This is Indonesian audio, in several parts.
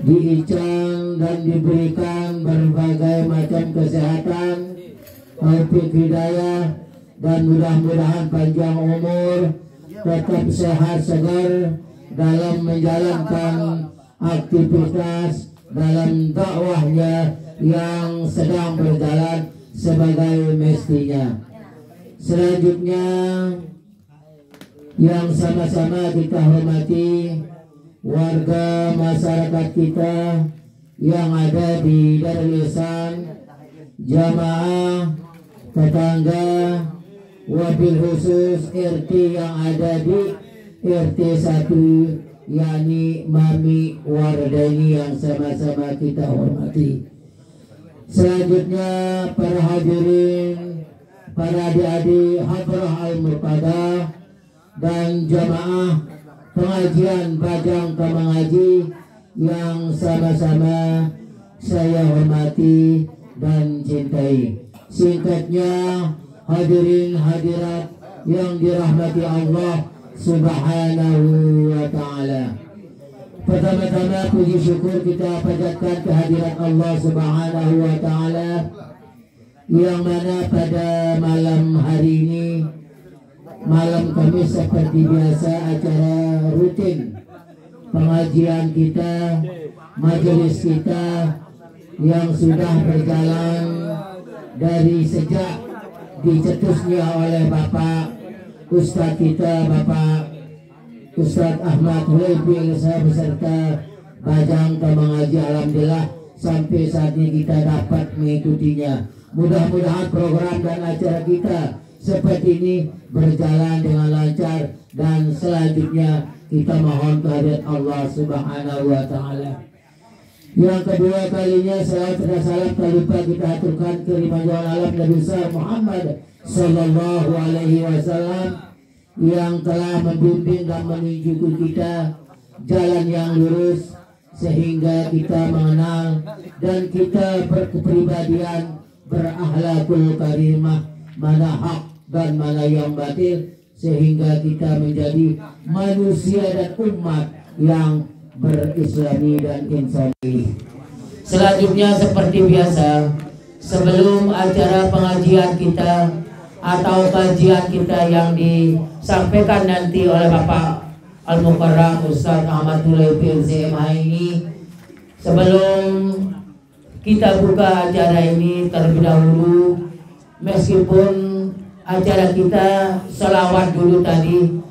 diicang dan diberikan berbagai macam kesehatan, taufik hidayah, dan mudah-mudahan panjang umur, tetap sehat segar dalam menjalankan aktivitas dalam dakwahnya yang sedang berjalan sebagai mestinya. Selanjutnya yang sama-sama kita hormati warga masyarakat kita yang ada di Darul Ihsan, jamaah, tetangga, wabil khusus RT yang ada di RT 1, yakni Mami Wardani yang sama-sama kita hormati. Selanjutnya para hadirin, para adik-adik Hadrah Al-Murtadah dan jamaah pengajian Bajang Kamangaji yang sama-sama saya hormati dan cintai. Singkatnya, hadirin hadirat yang dirahmati Allah Subhanahu wa ta'ala, pertama-tama puji syukur kita panjatkan kehadirat Allah Subhanahu wa ta'ala, yang mana pada malam hari ini, malam Kamis, seperti biasa acara rutin pengajian kita, majelis kita yang sudah berjalan dari sejak dicetusnya oleh Bapak Ustadz kita, Bapak Ustadz Ahmad Hulaifi beserta Bajang Kamangaji. Alhamdulillah sampai saat ini kita dapat mengikutinya. Mudah-mudahan program dan acara kita seperti ini berjalan dengan lancar, dan selanjutnya kita mohon kehadirat Allah Subhanahu wa ta'ala. Yang kedua kalinya, salawat dan salam tak lupa kita aturkan ke Raja Alam Nabi Muhammad Sallallahu Alaihi Wasallam yang telah membimbing dan menunjukkan kita jalan yang lurus sehingga kita mengenal dan kita berkepribadian berakhlakul karimah, mana hak dan mana yang batil, sehingga kita menjadi manusia dan umat yang berislami dan insani. Selanjutnya seperti biasa, sebelum acara pengajian kita atau kajian kita yang disampaikan nanti oleh Bapak Al-Mukarram Ustadz Ahmad Hulaifi LCMH ini, sebelum kita buka acara ini terlebih dahulu, meskipun acara kita selawat dulu tadi,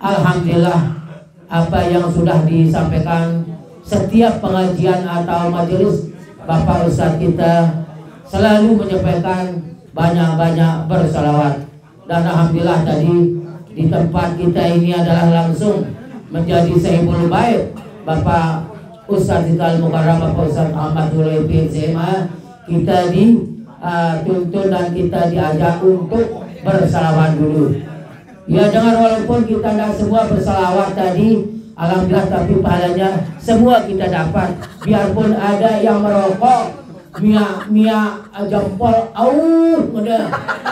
alhamdulillah apa yang sudah disampaikan setiap pengajian atau majelis, Bapak Ustadz kita selalu menyampaikan banyak-banyak bersalawat, dan alhamdulillah tadi di tempat kita ini adalah langsung menjadi sahibul bait Bapak Ustadz Al-Mukarram Bapak Ustadz Ahmad Hulaifi LCMH. Kita dituntun dan kita diajak untuk bersalawat dulu. Ya, dengar, walaupun kita tidak semua bersalawat tadi, alhamdulillah, tapi pahalanya semua kita dapat. Biarpun ada yang merokok mia jempol udah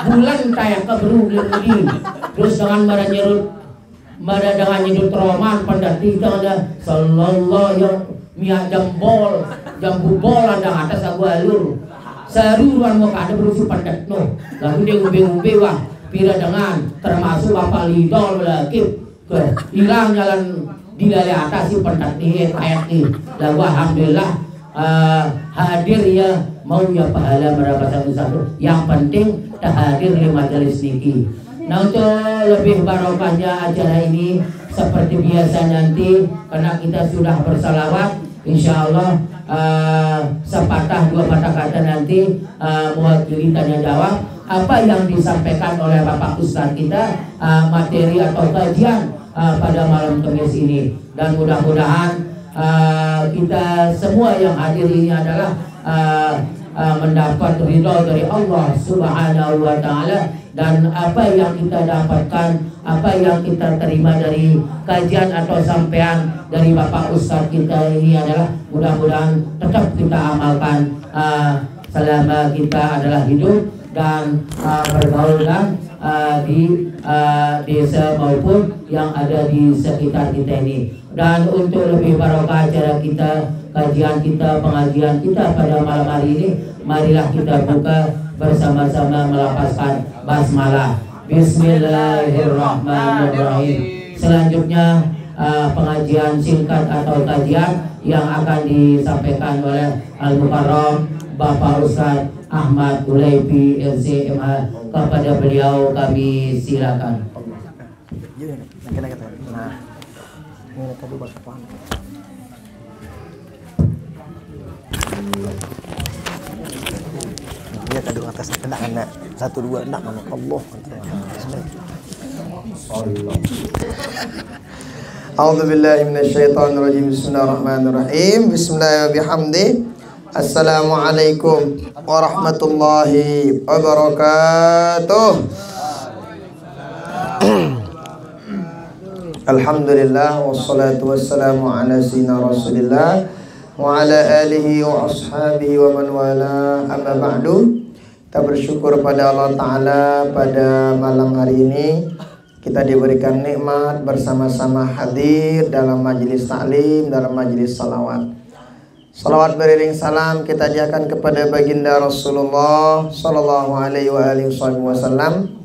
bulan kayak keberu lagi, terus dengan dengan nyedut roman pada kita ada sallallahu yang mia jempol jambu bola dan atas aku alur seruan muka ada berusuh pada no, lalu dia ube wah pira dengan termasuk Bapak Lidol lagi ke hilang jalan di dari atas si pendat nih ayat ini. Lalu alhamdulillah hadir ya, mau ya pahala berapa satu-satu, yang penting tak hadir di majelis niki. Nah, untuk lebih barokahnya acara ini seperti biasa nanti, karena kita sudah bersalawat, insya Allah sepatah dua patah kata nanti mewakili tanya jawab apa yang disampaikan oleh Bapak Ustadz kita, materi atau kajian pada malam Kamis ini. Dan mudah-mudahan kita semua yang hadir ini adalah mendapat ridho dari Allah Subhanahu wa ta'ala, dan apa yang kita dapatkan, apa yang kita terima dari kajian atau sampaian dari Bapak Ustadz kita ini adalah mudah-mudahan tetap kita amalkan selama kita adalah hidup dan bergaul dan di desa maupun yang ada di sekitar kita ini. Dan untuk lebih barokah acara kita kajian kita, pengajian kita pada malam hari ini. Marilah kita buka bersama-sama melafazkan basmalah. Bismillahirrahmanirrahim. Selanjutnya pengajian singkat atau kajian yang akan disampaikan oleh Al-Mukarram Bapak Ustadz Ahmad Ulaifi LCMH. Kepada beliau kami silakan. Dia tadi atas kena 1 2 enggak mana Allah. A'udzu billahi minasyaitonir rajim. Bismillahirrahmanirrahim. Bismillahirrahmanirrahim. Assalamualaikum warahmatullahi wabarakatuh. Alhamdulillah wassalatu wassalamu ala sayyidina Rasulillah wa ala alihi wa ashabihi wa man wala, amma ba'du. Kita bersyukur pada Allah Ta'ala pada malam hari ini kita diberikan nikmat bersama-sama hadir dalam majelis taklim, dalam majelis salawat. Salawat beriring salam kita ajarkan kepada baginda Rasulullah sallallahu alaihi wasallam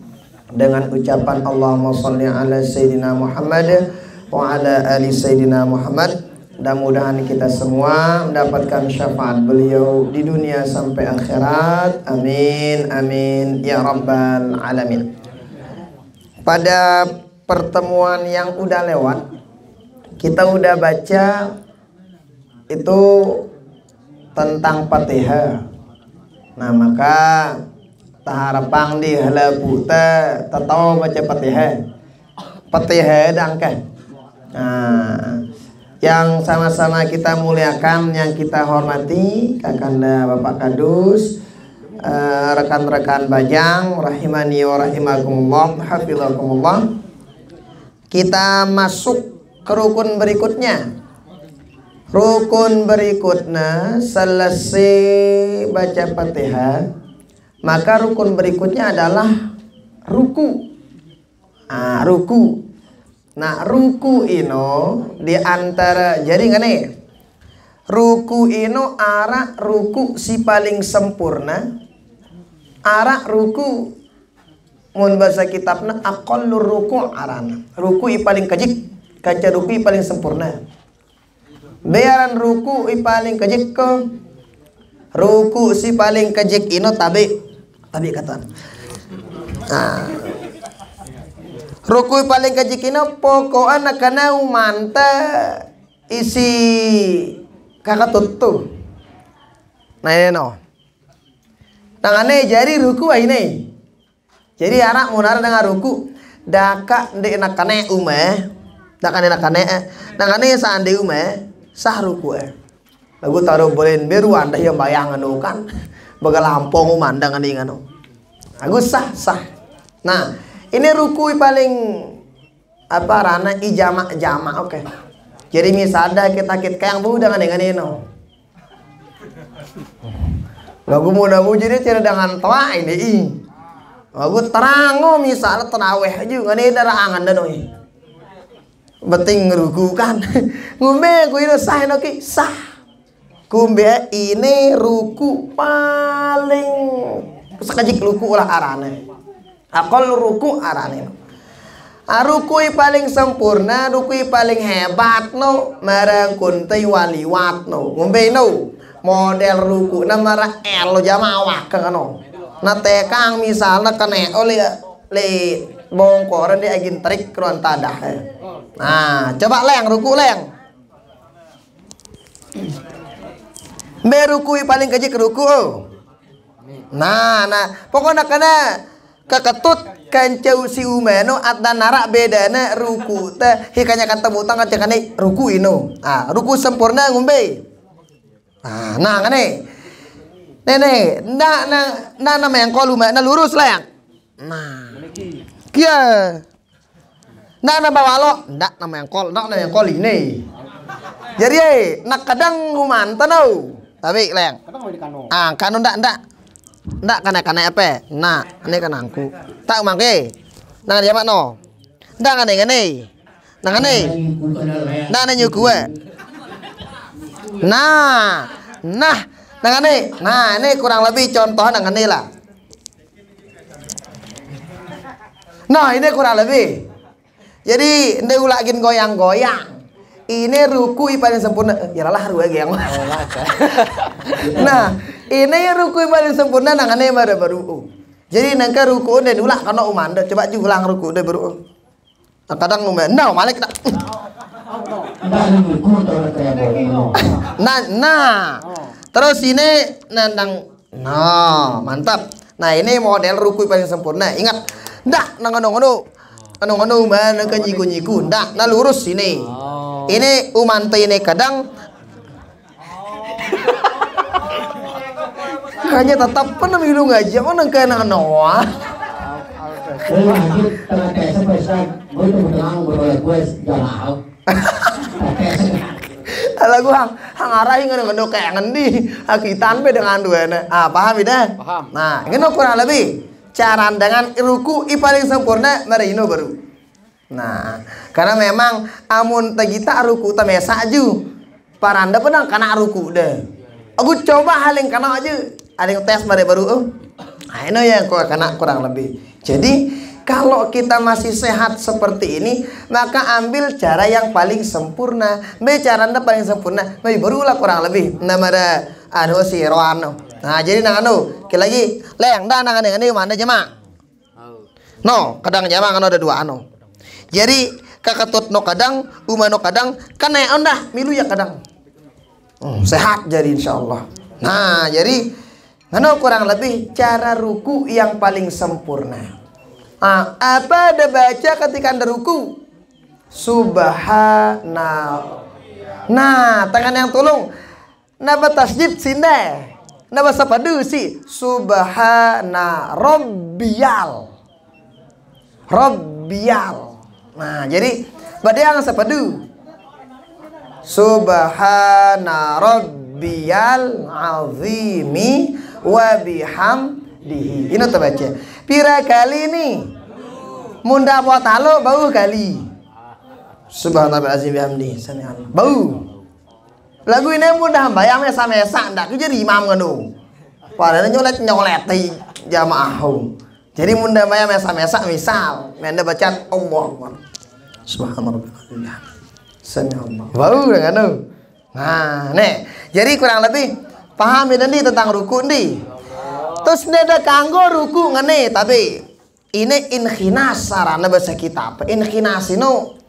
dengan ucapan Allahumma sholli ala sayyidina Muhammad wa ala ali sayyidina Muhammad. Mudah-mudahan kita semua mendapatkan syafaat beliau di dunia sampai akhirat. Amin amin ya rabbal alamin. Pada pertemuan yang udah lewat kita udah baca itu tentang Fatihah. Nah maka taharapang di halabu tahu baca Fatihah. Fatihah dangkan. Nah, yang sama-sama kita muliakan, yang kita hormati Kakanda Bapak Kadus, rekan-rekan Bajang rahimani wa rahimakumullah, hafizakumullah. Kita masuk ke rukun berikutnya. Rukun berikutnya selesai baca Fatihah, maka rukun berikutnya adalah ruku. Ruku. Nah, ruku ino di antara jadi ngene. Ruku ino arah ruku si paling sempurna. Arah ruku mun bahasa kitabna aqallur ruku arana. Ruku i paling kejik, kaca ruku i paling sempurna. Bayaran ruku i paling kejik ko. Ruku si paling kejik ino tabi kata. Nah, ruku paling kajikina pokoknya nakana umanta isi kakak tutu. Nah ini no. Nangane jari ruku ini. Jadi anak munara dengan ruku daka ndek nakane umeh, dakane nakane nangane saande umeh sah ruku lagu taruh bolen beru anda yang bayangan kan bagal lampong umandang ane ngano. Aku sah. Nah, ini ruku paling apa rana ijamak oke. Jadi misalnya kita yang bu dengan ini no. Lagu muda jadi cara dengan tua ini. Lagu terango misalnya terawih juga nih darangan dan oi. Beting ruku kan. Ngombe aku ini sah noki sah. Kumbe ini ruku paling sekejik ruku lah arane. Akal ruku arane. Ruku paling sempurna, ruku paling hebat no, marang kuntai waliwat no. Ngombe no. Model ruku na mara elo jamawa kan no. Na tekang misalnya kene oleh le bongkoran dia agin trik kruan tadah. Nah, coba leng ruku leng. Beruku paling kejik ruku. Nah, pokoknya kena keketut kancau si umeno atna narak bedana ruku teh hikanya kata butang kacakane ruku ino. Ruku sempurna ngombe. Nah kane. Nene, ndak nama yang kolu na lurus lah yang. Nah. Kia. Ndak na bawalo, ndak nama yang kol ini. Jadi nak kadang ngumantan tau. Tapi leng. Kanu ndak kana apa? Nah, ini kan angku. Tak mangke. Nang dia mak no. Ndak kane. Nang kane. Ndak na nyuku Nah, ini kurang lebih contoh dengan ini lah. Nah, ini kurang lebih. Jadi, ini ulagin goyang-goyang. Ini ruku paling sempurna. Ya lah ruku yang. Nah, ini ruku paling sempurna dengan ini baru. Jadi nangka ruku dan ulah karena umanda. Coba ulang ruku deh baru. Kadang umanda, malik tak. Nah, terus ini nandang. Nah, mantap. Nah, ini model ruku paling sempurna. Ingat, ndak ngono mana kan nyiku ndak, nah lurus ini. Ini umante ini kadang kayaknya tetap pernah milu ngaji mana kena noah. Lagu hang arahi ngono kayak ngendi akitan be dengan duana. Ah, paham tidak? Paham. Nah, ini kurang lebih cara dengan ruku paling sempurna marino baru. Nah, karena memang amun tagita ruku ta mesa aju. Paranda pedang kana ruku deh. Aku coba haling kana aja. Ada yang tes baru. Nah, ini yang kena kurang lebih. Jadi kalau kita masih sehat seperti ini, maka ambil cara yang paling sempurna. Cara anda paling sempurna, barulah kurang lebih. Nama ada si Roano. Nah, jadi lagi leng dah ini mana jema? No, kadang jema kan ada dua Jadi kakatut no kadang, umano kadang, kan dah milu ya kadang. Sehat jadi insyaallah. Nah, jadi kurang lebih cara ruku yang paling sempurna. Nah, apa ada baca ketika anda ruku? Subhanallah. Nah, tangan yang tolong. Naba tasjid sinde. Naba sapadu si. Subhana Rabbiyal. Nah, jadi badai yang sapadu. Subhana Rabbiyal azimi wa bihamdihi. Ini terbaca. Pira kali ini munda buat halo bau kali. Subhanallah azim bihamdi. Bau. Lagu ini mudah bayang mesa ndak jadi imam ngono. Padahal nyolet jamaah. Jadi munda bayang mesa misal menda bacaan Allah. Subhanallah. Sami'allah. Bau ngono. Nah, nih. Jadi kurang lebih paham ini tentang ruku nih. Terus neda kanggo ruku ngene tapi ini inkhinas sarana bahasa kita. Inkhinas itu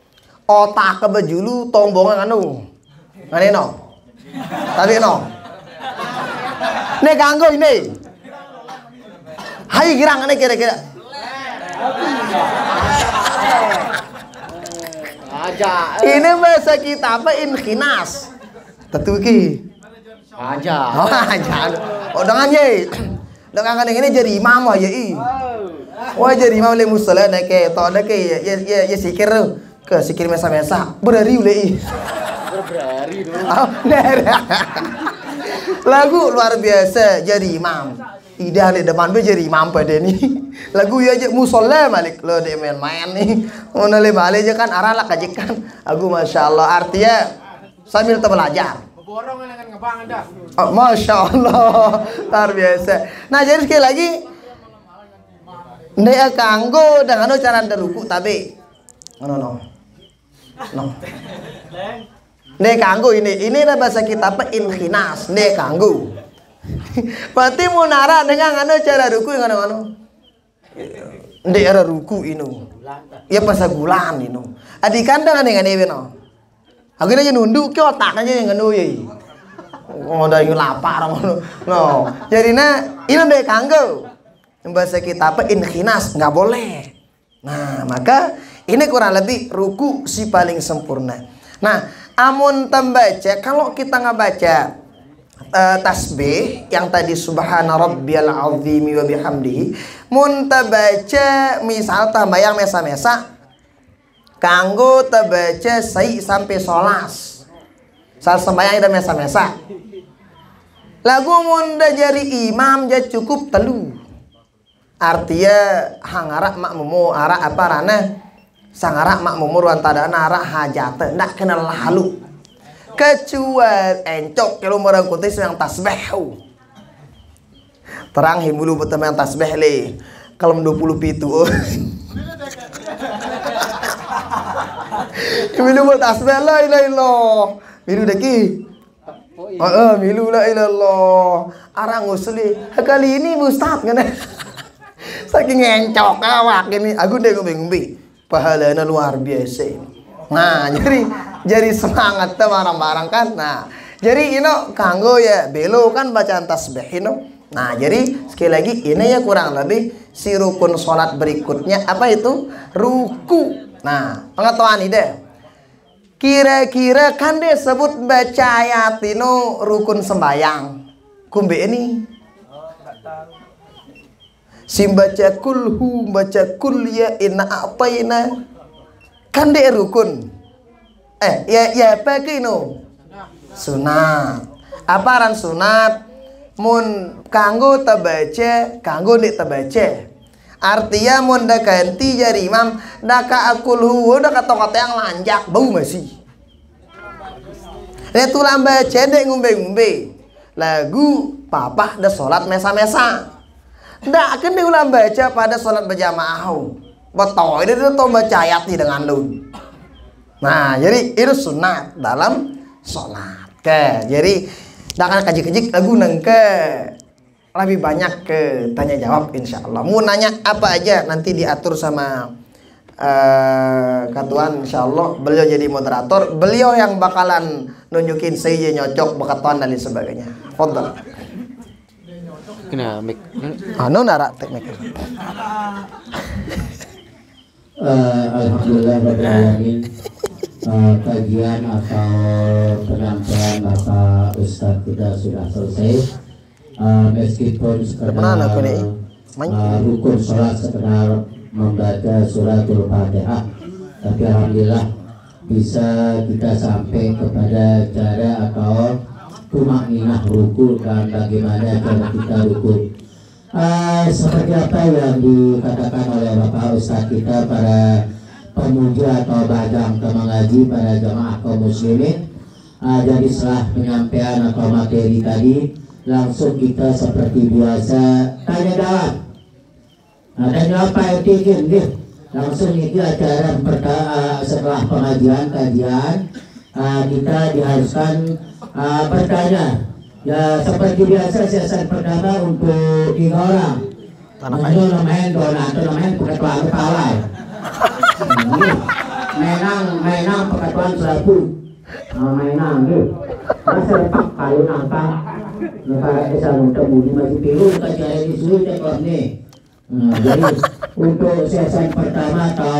otak kebejulu tombongan ngene no. Tapi no. Ne kanggo ini. Hai girang ngene kira-kira. Ini bahasa kita inkhinas. Tentu ki. Aja. Oh dengan ye. Dengan ini jadi imam aja wah jadi imam le musala nak ke to nak ke ya sikir ke sikir mesa berari ule berari lagu luar biasa jadi imam idah di depan be jadi imam pada ni lagu ya aja musala malik lo de main nih mana le balik aja kan arah lah kajikan aku masya Allah artinya sambil belajar. Oh, masya Allah, luar biasa. Nah, jadi sekali lagi, ndak kanggo dengan cara anda ruku tapi, no. Ndak kanggo ini bahasa kita apa inkhinas, ndak kanggo. Berarti mau nara dengan cara ruku yang ndak ada ruku ini, ya pasagulan ini. Adikan dengan ini no. Aku aja nunduk ke otak aja yang ngenu ye. Ngoda yang lapar ngono. No. Jadi ini udah kanggo. Bahasa kita apa inkhinas nggak boleh. Nah, maka ini kurang lebih ruku si paling sempurna. Nah, amun tembaca kalau kita nggak baca tasbih yang tadi subhana rabbiyal azimi wa bihamdihi, mun baca misal tambayang mesa-mesa kanggo terbaca sai sampai solas saat sembahyang dan mesa-mesa lagu munda jari imam ja cukup telu artinya hangarak makmumu arak apa rana sangarak makmumu ruan tadana arak hajat ndak kenal halu kecuali encok kalau orang kutis yang tasbih. Terang himulu betul yang tasbih le. Kalau 20 pitu. Milu buat tasbih la ilaha illallah. Milu deki. Milu la ilaha illallah. Arang usli. Kali ini Ustaz kan. Saking encok awak ini. Aku deh ngombe-ngombe. Pahalanya luar biasa. Nah, jadi semangat tuh barang-barang kan. Nah, jadi kanggo ya belo kan bacaan tasbih Nah, jadi sekali lagi ini ya kurang lebih si rukun sholat berikutnya apa itu? Ruku. Nah, pengetahuan ide. Kira-kira kan dia sebut baca ayat rukun sembayang. Kumbe ini. Sim baca kulhu, baca kul ya inna a'tayna. Kan dia rukun. Ya apa kino? Sunat. Aparan sunat? Mun kanggo tabaca, kanggo nek tabaca. Artinya mun dah ganti jadi imam, dah ka akulhu, dah kata-kata yang lanjak, bau masih. Nek tulang baca dek ngumbe-ngumbe. Lagu papa dah sholat mesa-mesa. Dah akan diulang baca pada sholat berjamaah. Betul, ini tuh baca ayat dengan lu. Nah, jadi itu sunat dalam sholat. Oke, jadi dah akan kaji-kaji lagu nengke lebih banyak ke tanya jawab insya Allah. Mau nanya apa aja nanti diatur sama Katuan insya Allah. Beliau jadi moderator. Beliau yang bakalan nunjukin saya nyocok bekatuan dan lain sebagainya. Fadhal. Kena mic. Nara teknik. Alhamdulillah rabbil alamin. Kajian atau penyampaian Bapak Ustadz kita sudah selesai. Meskipun sekedar rukun sholat sekedar membaca suratul Fatihah, tapi alhamdulillah bisa kita sampai kepada cara atau tumakninah ruku dan bagaimana cara kita ruku. Seperti apa yang dikatakan oleh Bapak Ustadz kita para pemuja atau badang mengaji para jamaah kaum muslimin. Jadi setelah penyampaian atau materi tadi, langsung kita seperti biasa tanya jawab. Tanya jawab Pak Etikin, langsung itu acara setelah pengajian kajian kita diharuskan bertanya. Ya seperti biasa sesi pertama untuk 3 orang. Itu namanya donatur, namanya pengetahuan kepala. Mainang pengetahuan serabu. Mainang masa lepak kayu nangka. Negara desa untuk budi masih pilu kajian di suhu cekor nih. Jadi untuk sesi pertama atau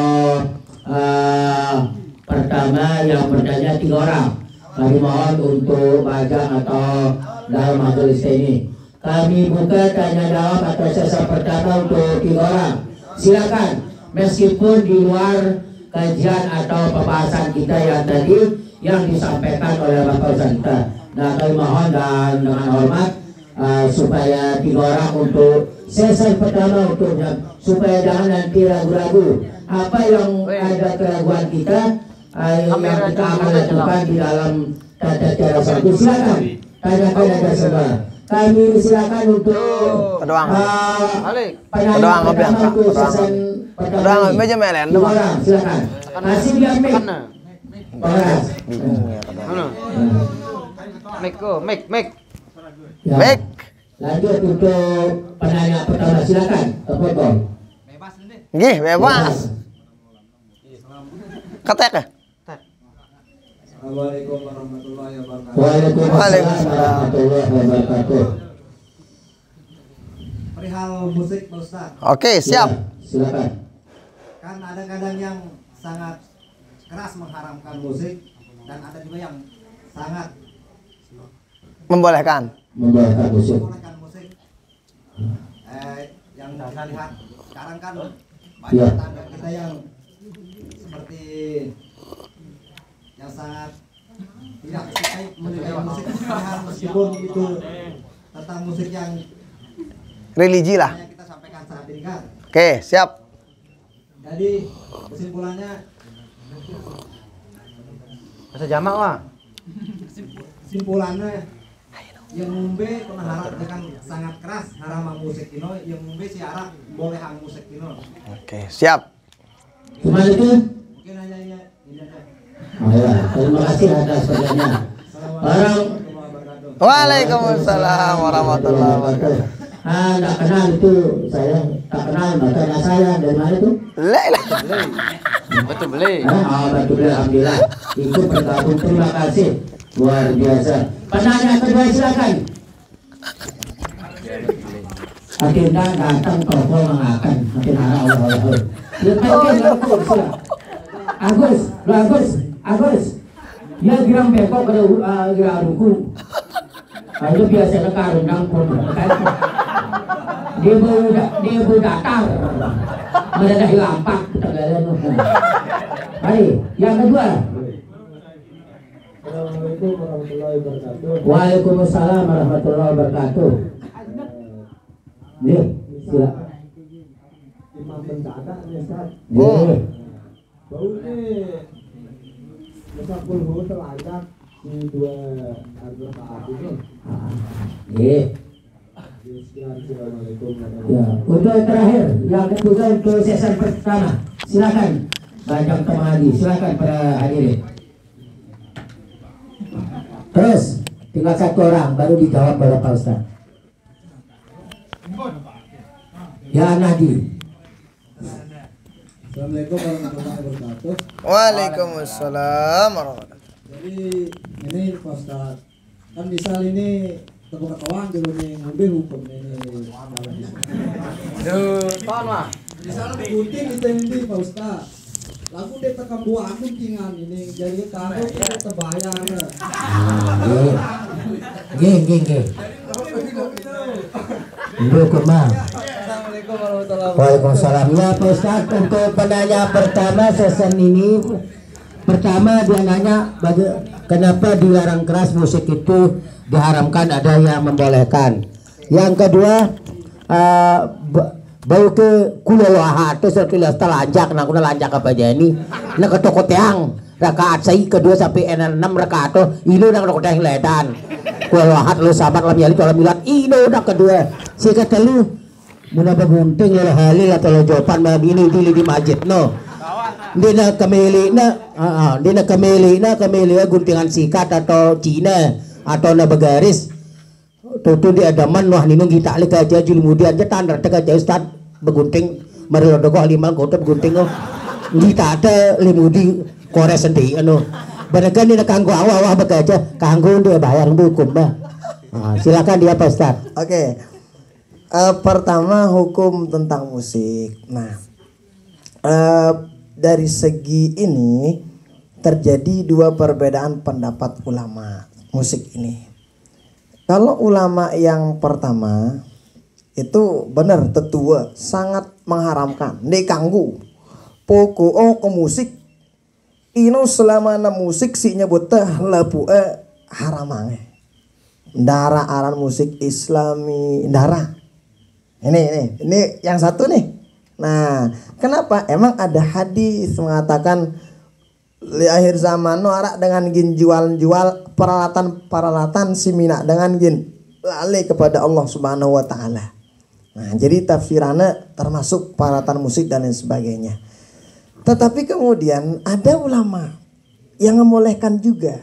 pertama yang bertanya 3 orang. Kami mohon untuk bajang atau dalam majelis ini. Kami buka tanya jawab atau sesi pertama untuk 3 orang. Silakan, meskipun di luar kajian atau pembahasan kita yang tadi yang disampaikan oleh Bapak Ustadz kita. Nah, kami mohon dan dengan hormat supaya 3 orang untuk sesi pertama untuk supaya jangan nanti ragu-ragu apa yang ada keraguan kita yang kita akan lakukan di dalam tata cara satu. Silakan tanyakan aja semua. Kami silakan untuk pedoang meja melen doang. Silakan. Kasih dia mic. Mic. Baik. Lanjut untuk penanya pertama, silakan. Potong. Nggih, bebas. Ketek ya? Assalamualaikum warahmatullahi wabarakatuh. Waalaikumsalam warahmatullahi wabarakatuh. Perihal musik Pak Ustaz. Oke, siap. Silakan. Kan ada kadang yang sangat keras mengharamkan musik dan ada juga yang sangat Membolehkan. Membolehkan musik. membolehkan musik. Yang kita lihat sekarang kan banyak Ya. tetangga kita yang seperti yang sangat tidak sukai menilai musik meskipun itu tentang musik yang Religi lah. kita sampaikan saat ini kan. Oke, siap. Jadi kesimpulannya Bahasa jamak wah. Simpulannya yang ngombe kena harap dengan sangat keras haram musik kino, yang ngombe si harap boleh musik kino. Oke, siap. Cuma itu. Mungkin hanya ini aja. Oh ya, terima kasih atas kerjanya. Orang Waalaikumsalam warahmatullahi wabarakatuh. tak kenal itu saya, tak kenal bacanya saya dari mana itu? Betul beli. Betul alhamdulillah. Itu bergabung, terima kasih. Luar biasa. Penanya kedua silakan. Akhirnya datang toko mengakan. Makin arah Allah. Agus. Ya girang bengkok ke girang ruku. Itu biasanya karundang pun. Dia baru datar. Mendadak lampak. Baik, yang kedua. Assalamualaikum warahmatullahi wabarakatuh. Waalaikumsalam warahmatullahi wabarakatuh. Nih, silakan. Imam mendadak nih Ustaz. Nih. Bau nih. Mesakul hu telanjak di 2 rakaat itu. Nih. Assalamualaikum Ya, untuk yang terakhir, yang ketiga untuk sesi pertama. Silakan Bajang Temadi, silakan para hadirin. Terus tinggal satu orang baru dijawab oleh Pak Ustaz. Ya Nadi. Assalamualaikum warahmatullahi wabarakatuh. Waalaikumsalam warahmatullahi wabarakatuh. Jadi ini Pak Ustaz, kan misal ini tepuk ketuaan dulu nih ngombe hukum ini. Tahun mah. Misal gunting kita ini Pak Ustaz. Lagu dia tekan buah guntingan ini jadi tahu kita terbayar. Geng. Dukuma. Assalamualaikum warahmatullahi wabarakatuh. Waalaikumsalam. Ya Pak Ustaz, untuk penanya pertama season ini, pertama dia nanya kenapa dilarang keras musik itu diharamkan, ada yang membolehkan. Yang kedua, bau ke kuliah itu sekilas telanjak, nak lanjak apa aja ini, nak ketokot yang rakaat saya kedua sampai 6 rakaat tuh, ini nak ketokot yang ledan. Kuliah lu sahabat lam yali dalam milat, ini udah kedua. Si kata lu, muna bagunting lo halil atau lo jawaban malam ini di masjid no. Dia nak kemeli guntingan sikat atau Cina atau na begaris. Tutu di adaman wah ninung kita ali kaja julmudi aja tandar teka aja Ustaz begunting mari lo dogo lima kota begunting oh kita ada limudi kore sendiri anu benekan ini kanggo awah begaja kanggo dia bayar hukum bah. Silakan dia Pak Ustaz. Oke. Pertama hukum tentang musik. Nah, dari segi ini terjadi 2 perbedaan pendapat ulama musik ini. Kalau ulama yang pertama itu benar tetua sangat mengharamkan dikanggu pokok ke musik ino selama na musik si nyebut lapu haramang dara aran musik islami dara ini yang satu nih. Nah kenapa emang ada hadis mengatakan di akhir zaman no arak dengan gin jual peralatan simina dengan gin lali kepada Allah Subhanahu wa taala. Nah, jadi tafsirannya termasuk peralatan musik dan lain sebagainya. Tetapi kemudian ada ulama yang membolehkan juga.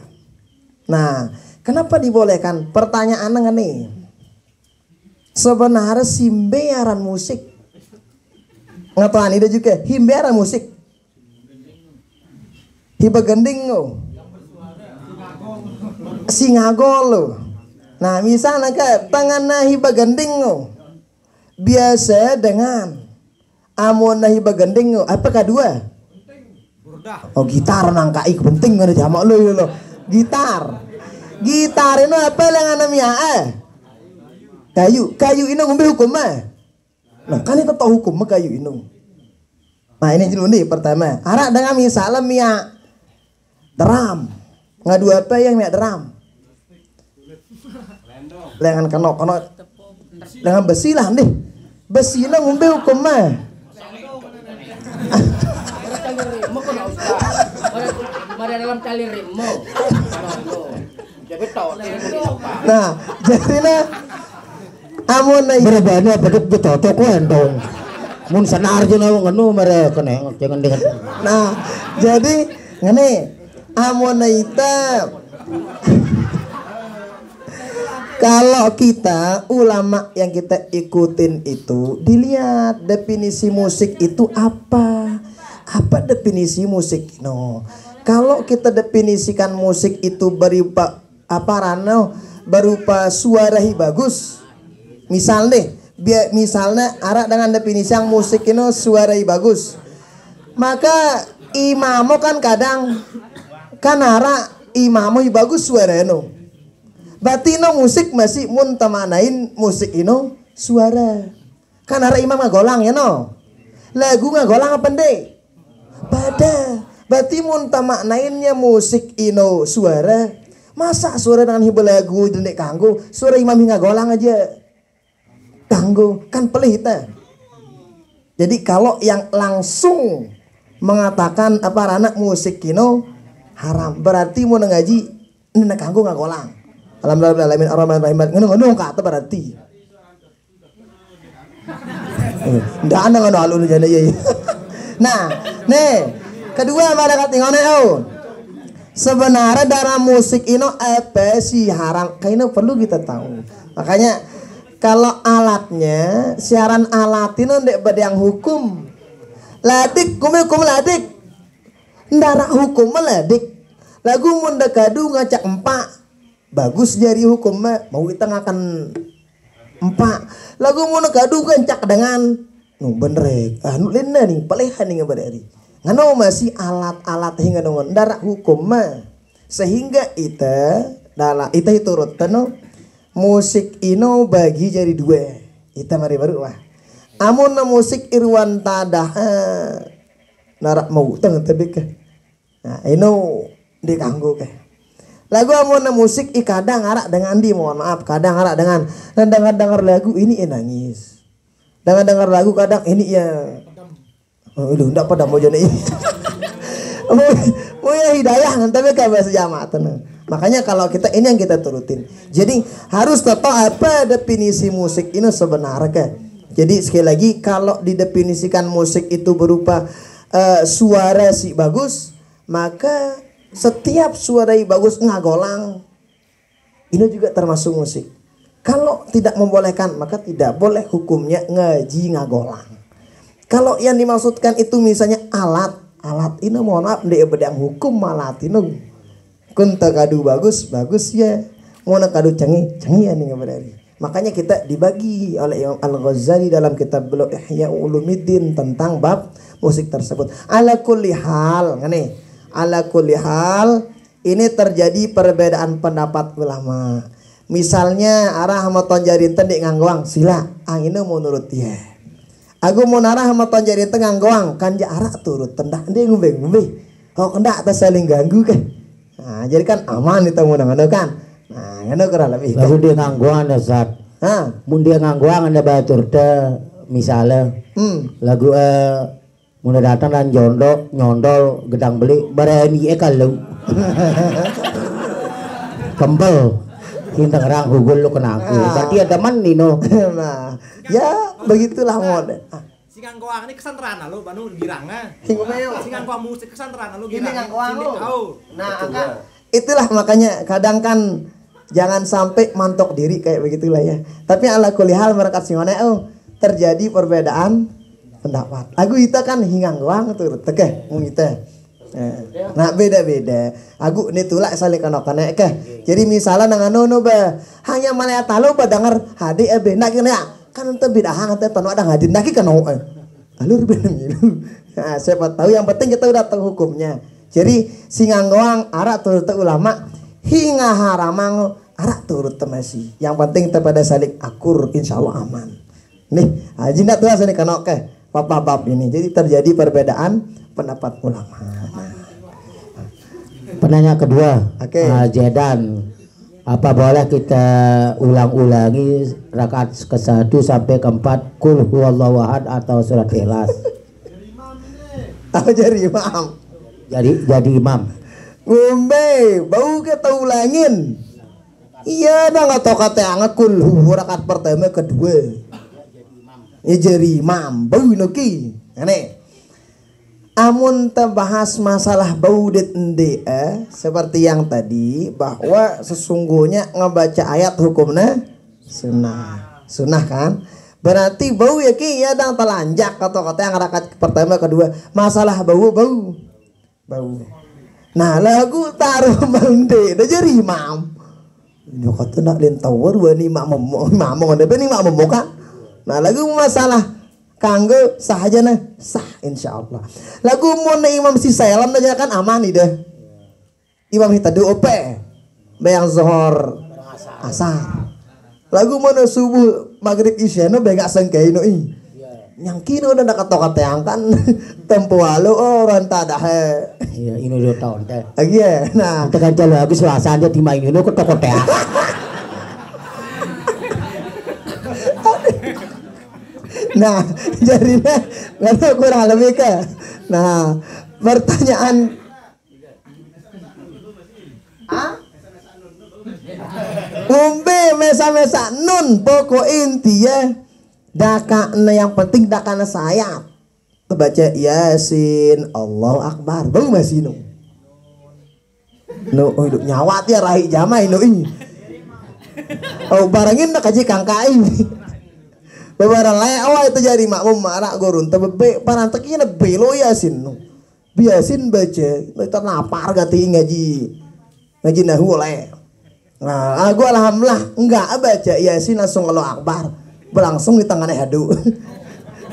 Nah, kenapa dibolehkan? Pertanyaannya nih. Sebenarnya simbearan musik ngatuan itu juga himbearan musik. Hiba gending lo, singagol lo. Nah misalnya ke tangan hiba gending lo, biasa dengan amon hiba gending lo. Apa kedua? Oh gitar nangkai penting ada jamak lo lo. Gitar itu apa yang namanya kayu ini ngombe hukum Nah kalian tahu hukum kayu ini. Nah ini dulu nih pertama. Arak dengan misalnya mia drum ngadu apa yang miak drum dengan kenok dengan besi lah nih besi lah ngombe hukum mah dalam tali remo Nah, jadi nah amun na Berbeda begitu cocok entong. Mun sanar aja nawa nganu mere kena jangan dengan. nah, jadi ngene amun na ita kalau kita ulama yang kita ikutin itu dilihat definisi musik itu apa definisi musik no. Kalau kita definisikan musik itu berupa apa rano berupa suara bagus misalnya arak dengan definisi yang musik ini suara bagus, maka imamo kan kadang kan arak imamo bagus suara no. Berarti no musik masih mun tamanain musik ino suara. Kan arah imam ngagolang ya no. Lagu ngagolang apa ndek? Pada. Berarti mun tamaknainnya musik ino suara. Masa suara dengan hibah lagu ndek kanggo, suara imam ngagolang aja kanggo, kan pelih kita. Jadi kalau yang langsung mengatakan apa anak musik ino haram, berarti mau ngaji ndek kanggo ngagolang. Alhamdulillah alamin arrahmanirrahim ngono kata berarti. Ndak ana ngono alun jane ya. Nah, nih, kedua pada kata ngono sebenarnya dalam musik ini apa sih haram? Kayaknya perlu kita tahu. Makanya kalau alatnya siaran alat ini ndek beda yang hukum. Ladik hukum ladik. Ndara hukum ladik. Lagu mun dekadu ngacak empak bagus jari hukum mau kita ngakan empat lagu mau negadu gancak dengan nu bener anu lena nih palehan nih berarti ngano masih alat-alat hingga dengan darah hukum sehingga ita dalam ita itu ruteno musik ino bagi jadi dua ita mari baru wah amun musik irwan tadah narak mau tengah tebik nah ino diganggu ke lagu amun musik kadang arak dengan di mohon maaf kadang arak dengan dan dengar lagu ini nangis dengar lagu kadang ini ya lu ndak pada mau jadi mau ya hidayah tapi kayak bahasa jamaah makanya kalau kita ini yang kita turutin jadi harus tahu apa definisi musik ini sebenarnya jadi sekali lagi kalau didefinisikan musik itu berupa suara si bagus maka setiap suara bagus ngagolang ini juga termasuk musik. Kalau tidak membolehkan maka tidak boleh hukumnya ngaji ngagolang. Kalau yang dimaksudkan itu misalnya alat ini mohon maaf ndek bedang hukum alat ini kun kadu bagus ya mau kadu canggih ya nih berarti. Makanya kita dibagi oleh Imam Al-Ghazali dalam kitab Bulughul Ihya Ulumuddin tentang bab musik tersebut. Ala kulli hal ngene ala kulli hal ini terjadi perbedaan pendapat ulama. Misalnya arah maton jari tendek nganggoang sila angin menurut dia. Aku mau narah maton jari teng nganggoang kan ja arah turut tendak ndek ngombe. Oh kendak ta saling ganggu ke. Nah, jadi kan aman itu ngono kan. Nah, ngono kira lebih. Lagu dia nganggoang ada zat. Mun dia nganggoang anda batur teh misalnya. Lagu mulai datang dan nyondol gedang beli berani kalau kembel kita ngerang hugul lu kena aku berarti ada man nino nah ya begitulah mode singang koang ini kesanteran lo banu giranga singang koang musik kesanteran lo ini girang nah itulah makanya kadang kan jangan sampai mantok diri kayak begitulah ya tapi ala kulli hal merekat singone terjadi perbedaan pendapat. Aku kita kan hingang doang tuh tegeh mung kita. Nah beda-beda. Aku ini tulak saling kena ke. Jadi misalnya nangano ba hanya malaya talo ba dengar hadi ebe nak kena kan ente beda hang ente tanu ada hadin lagi kan alur beda milu. Nah, siapa tahu yang penting kita udah tahu hukumnya. Jadi singang doang arak turut ulama hingga haramang arak turut temasi. Yang penting kita pada saling akur insyaallah aman. Nih, haji nak tuh saling kena ke. Bab ini jadi terjadi perbedaan pendapat ulama. Penanya kedua, Jedan, apa boleh kita ulang-ulangi rakaat ke-1 sampai ke-4 Qul huwallahu ahad atau surat Ikhlas? Jadi imam. Jadi imam. Ngombe, bau kita ulangin. Iya dah nggak tahu kata anget kulhu rakaat pertama kedua. Ya jadi imam bau noki. Ane. Amun terbahas masalah bau ende seperti yang tadi bahwa sesungguhnya ngebaca ayat hukumnya sunnah kan. Berarti bau ya ki ya dang telanjak atau kata yang rakaat pertama kedua masalah bau. Nah lagu taruh mende dah jadi imam. Dia kata nak lentawar dua ni mak memong ada ni mak memong kan. Nah lagu masalah kanggo sah aja nah sah insyaallah. Lagu mau imam si salam aja kan aman nih dah. Imam kita do ope bayang zuhur asar. Lagu mana subuh maghrib isya no begak sengkai no i. Yang kino udah nak kata yang kan tempo lalu orang tak ada he. Iya ini 2 tahun teh. Iya nah tekan jalan habis selasa aja timah ini no kotak. Nah jadinya nggak kurang lebih ke. Nah pertanyaan umbe mesa nun pokok inti ya dakana yang penting dakana sayap baca Yasin Allahu Akbar baru masih no hidup nyawat ya rahi jamai no ini oh barangin nak kaji kangkai beberapa lain awal itu jadi makmum marah gurun tebebe paranteknya belo Yasin no biasin baca kita napar gati ngaji nahu oleh. Nah, aku alhamdulillah enggak baca Yasin langsung Allahu Akbar. Berlangsung di tangannya hadu.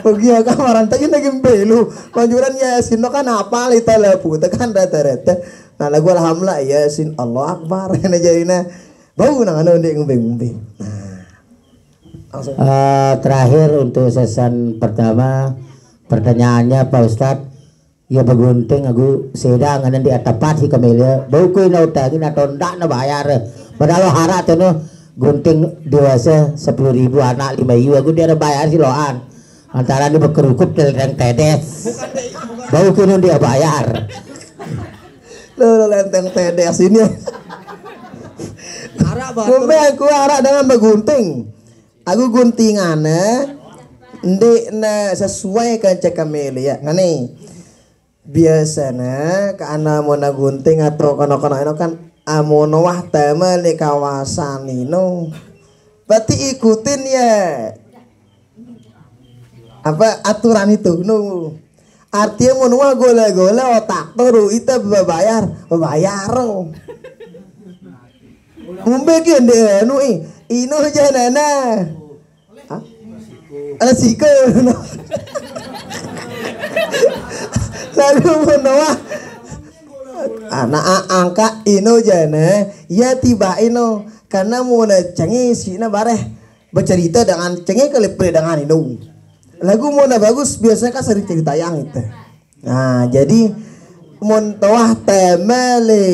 Pergi ke kamaran tadi lagi belu. Panjuran Yasin no kan apa li telepu tekan rata-rata. Nah, lagu alhamdulillah Yasin Allahu Akbar. Nah jadinya bau nang anu ndek ngombe-ngombe. Nah. Terakhir untuk sesan pertama pertanyaannya Pak Ustadz. Ya begunting aku sedang ada di atapat si kamelia. Bau kui na utang na tondak na bayar. Padahal harat tu no gunting dewasa 10.000 anak 5.000 aku dia ada bayar si loan antara dia berkerukup dan tedes bau kini dia bayar lo lenteng tedes ini aku harat dengan begunting aku guntingannya ndek na sesuai kan cek kamelia ngane biasanya ke anak mau gunting atau kono-kono itu kan amono wah tema di kawasan ini berarti ikutin ya apa aturan itu no artinya mau gola-gola otak tuh itu bayar mungkin deh no ini aja nana ada siko lalu mau anak angka ino jana ya tiba ino karena mau cengi sih na bareh bercerita dengan cengi kelepre dengan ino lagu mau bagus biasanya kan sering cerita yang itu. Nah jadi mau tawah temele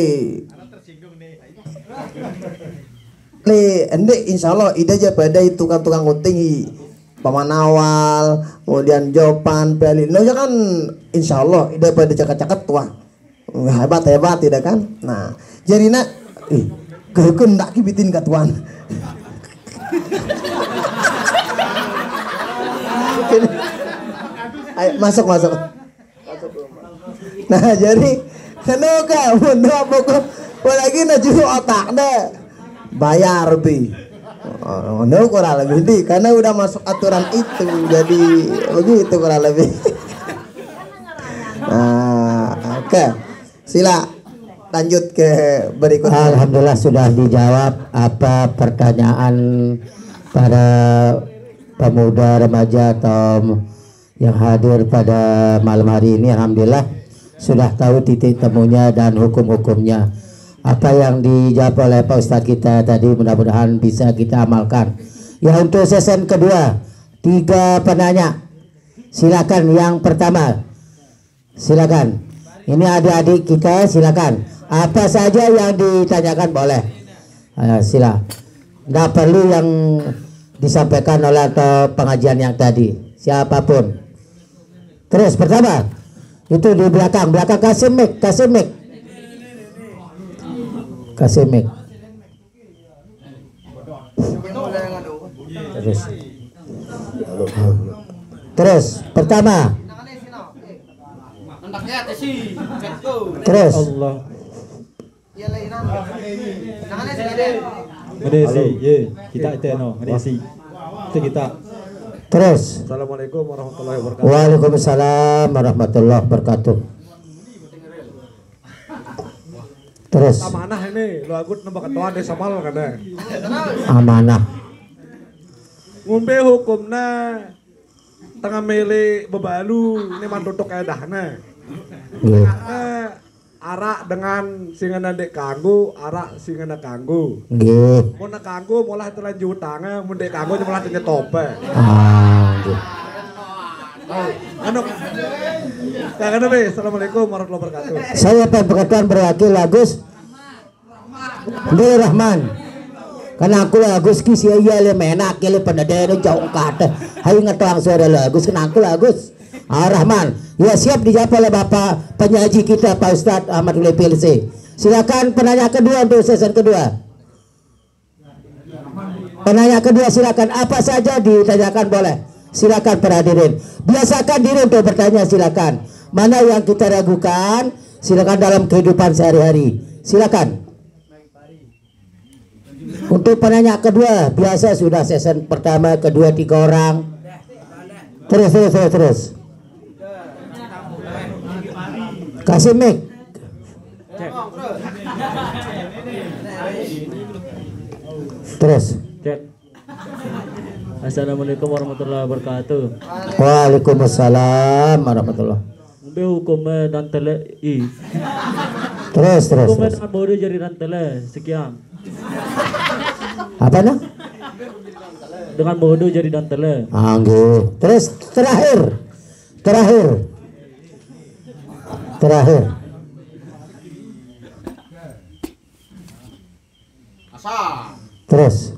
le ende insyaallah ide aja pada tukang-tukang gunting paman awal kemudian jopan pelin no kan insyaallah ide pada cakat-cakat tua hebat tidak kan. Nah jadi nak kehukun tak kibitin katuan ayo masuk nah jadi kenapa kamu lagi najus otak deh bayar bi no kurang lebih karena udah masuk aturan itu jadi begitu kurang lebih. Nah oke. Sila lanjut ke berikutnya. Alhamdulillah sudah dijawab apa pertanyaan para pemuda remaja atau yang hadir pada malam hari ini. Alhamdulillah sudah tahu titik temunya dan hukum-hukumnya. Apa yang dijawab oleh Pak Ustadz kita tadi mudah-mudahan bisa kita amalkan. Ya untuk sesi kedua 3 penanya. Silakan yang pertama. Silakan. Ini adik-adik kita silakan. Apa saja yang ditanyakan boleh. Sila. Nggak perlu yang disampaikan oleh atau pengajian yang tadi. Siapapun. Terus pertama. Itu di belakang kasih mic. Terus pertama. Terus. Allah. Medesi, ye, kita itu no, medesi. Itu kita. Terus. Assalamualaikum warahmatullahi wabarakatuh. Waalaikumsalam warahmatullahi wabarakatuh. Terus. Amanah ini, lo aku nambah ketua desa mal kan ya. Amanah. Ngombe hukumna tengah mele bebalu ini mantutuk edahna. Nggih. Arak dengan singana dek kanggo, arak singana kanggo. Nggih. Mun kanggo malah telanjut tangan, mun dek kanggo malah tanya tope. Nggih. Anu. Kangen be. Assalamualaikum warahmatullahi wabarakatuh. Saya Perpetuan berwakil Agus Abdul Rahman. Karena aku Agus kisi iya le menak le pendadero jauh kata. Hayu ngetang suara Agus kena aku Agus. Rahman. Ya siap dijawab oleh Bapak penyaji kita Pak Ustadz Ahmad Ulay PLC. Silakan penanya kedua untuk sesi kedua. Penanya kedua silakan apa saja ditanyakan boleh. Silakan para hadirin. Biasakan diri untuk bertanya silakan. Mana yang kita ragukan silakan dalam kehidupan sehari-hari. Silakan. Untuk penanya kedua biasa sudah sesi pertama, kedua 3 orang. Terus. Kasih mic. Terus. Cek. Assalamualaikum warahmatullahi wabarakatuh. Waalaikumsalam warahmatullahi. Ngombe hukumnya dan tele i. Terus. Hukumnya dengan bodoh jadi dan tele sekian. Apa nah? Dengan bodoh jadi dan tele. Nggih. Terus terakhir. Terus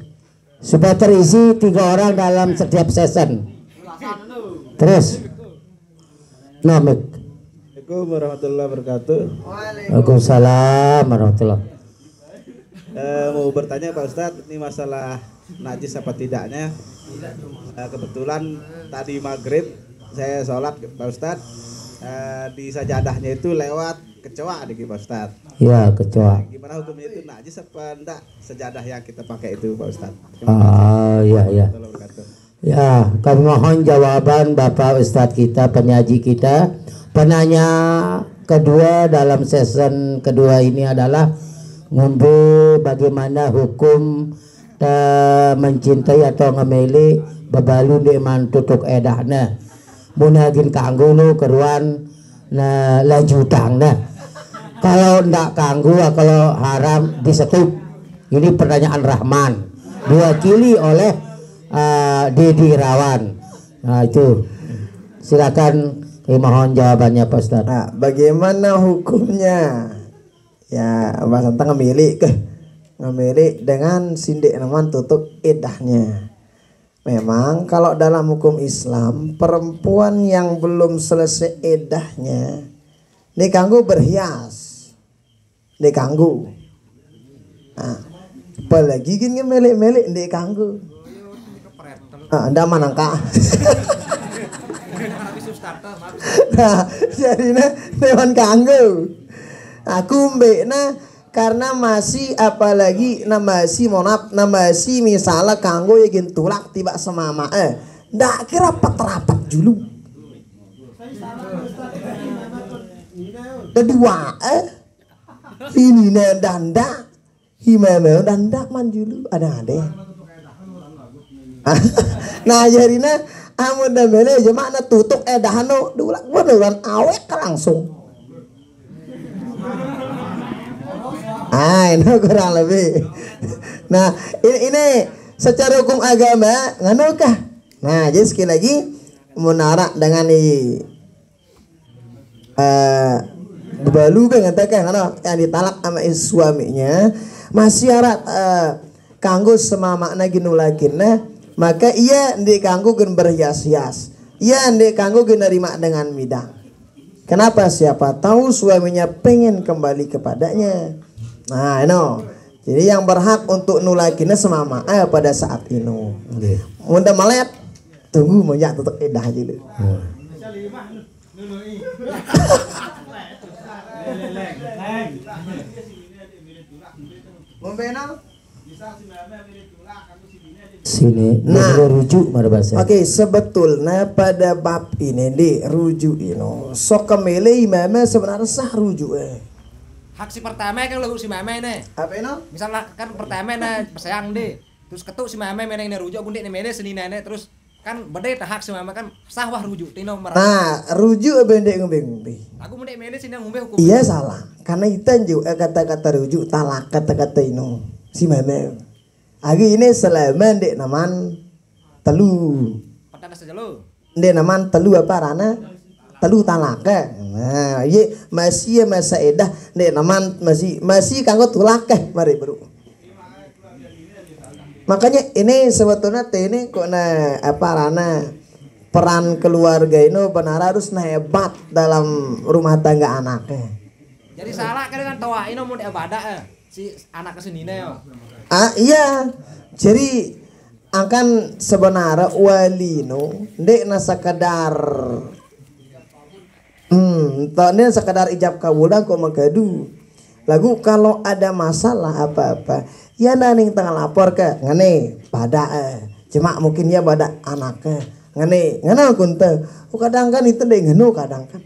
supaya terisi 3 orang dalam setiap season. Terus no mic. Assalamualaikum warahmatullahi wabarakatuh. Waalaikumsalam warahmatullahi. Mau bertanya Pak Ustadz, ini masalah najis apa tidaknya. Kebetulan tadi maghrib saya sholat Pak Ustadz, di sajadahnya itu lewat kecoa nih Pak Ustadz. Ya kecoa. Gimana hukumnya itu najis apa enggak sejadah yang kita pakai itu Pak Ustadz? Ya. Ya, kami mohon jawaban Bapak Ustadz kita, penyaji kita. Penanya kedua dalam season kedua ini adalah ngombe bagaimana hukum mencintai atau ngemeli bebalu di mantutuk edahna. Munagin kanggo lu keruan na lanjutang nah. Kalau ndak kanggo kalau haram disetup. Ini pertanyaan Rahman diwakili oleh Dedi Rawan. Nah itu silakan mohon jawabannya Pak Ustaz. Nah, bagaimana hukumnya? Ya, bahasa tentang ngemili dengan sindik naman tutup idahnya. Memang kalau dalam hukum Islam perempuan yang belum selesai idahnya dikanggu berhias, dikanggu. Nah, apalagi gini ngemili dikanggu. Anda manangka. Nah, jadinya dewan kanggo. Aku mbekna karena masih apalagi masih misalnya kanggo yakin tulak tiba semama ndak kira rapat dulu. Kedua ini danda himame danda man dulu ada. Nah jadinya amun damele jemaah tutuk edahano dulak beneran awek langsung. Ini kurang lebih. Nah ini secara hukum agama nganukah? Nah jadi sekali lagi menara dengan bebalu kan ngatakan yang ditalak sama suaminya masih syarat kanggo semamakna ginulakinna maka ia dikanggo gen berhias-hias, ia dikanggo gen nerima dengan midang. Kenapa? Siapa tahu suaminya pengen kembali kepadanya. Nah, Jadi yang berhak untuk nulakina semama pada saat ini. Mudah malet tunggu banyak tetap edah aja dulu. Sini, nah rujuk mana bahasa? Oke, sebetulnya pada bab ini di rujuk ini, sok kemele imamnya sebenarnya sah rujuk Hak si pertama kan lagu si mama ini. Apa ini? Misalnya kan pertama nah sayang deh. Terus ketuk si mama meneng ne rujuk bundik ne mene seni nenek terus kan bede hak si mama kan sah wah rujuk tino merah. Nah, rujuk bendek ngombe-ngombe. Aku mendek mene sini ngombe hukum. Iya salah. Karena itu juga kata-kata rujuk talak kata-kata ini si mama. Agi ini selama ndek naman telu. Padahal saja lo. Ndek naman telu apa rana? Telu talak. Nah, iya masih masa edah ndek naman masih kanggo tulak mari bro. Makanya ini sebetulnya ini kok na apa rana peran keluarga ini benar harus hebat dalam rumah tangga anaknya. Jadi salah kan dengan tawa ini mau ibadah si anak kesenine yo. Iya. Jadi akan sebenarnya wali no ndek na sakadar tanya sekadar ijab kabul kok magadu. Lagu kalau ada masalah apa-apa ya naning tengah lapor ke ngene pada cuma mungkin ya pada anaknya ngene kunte kadang kan itu deh ngenu kadang kan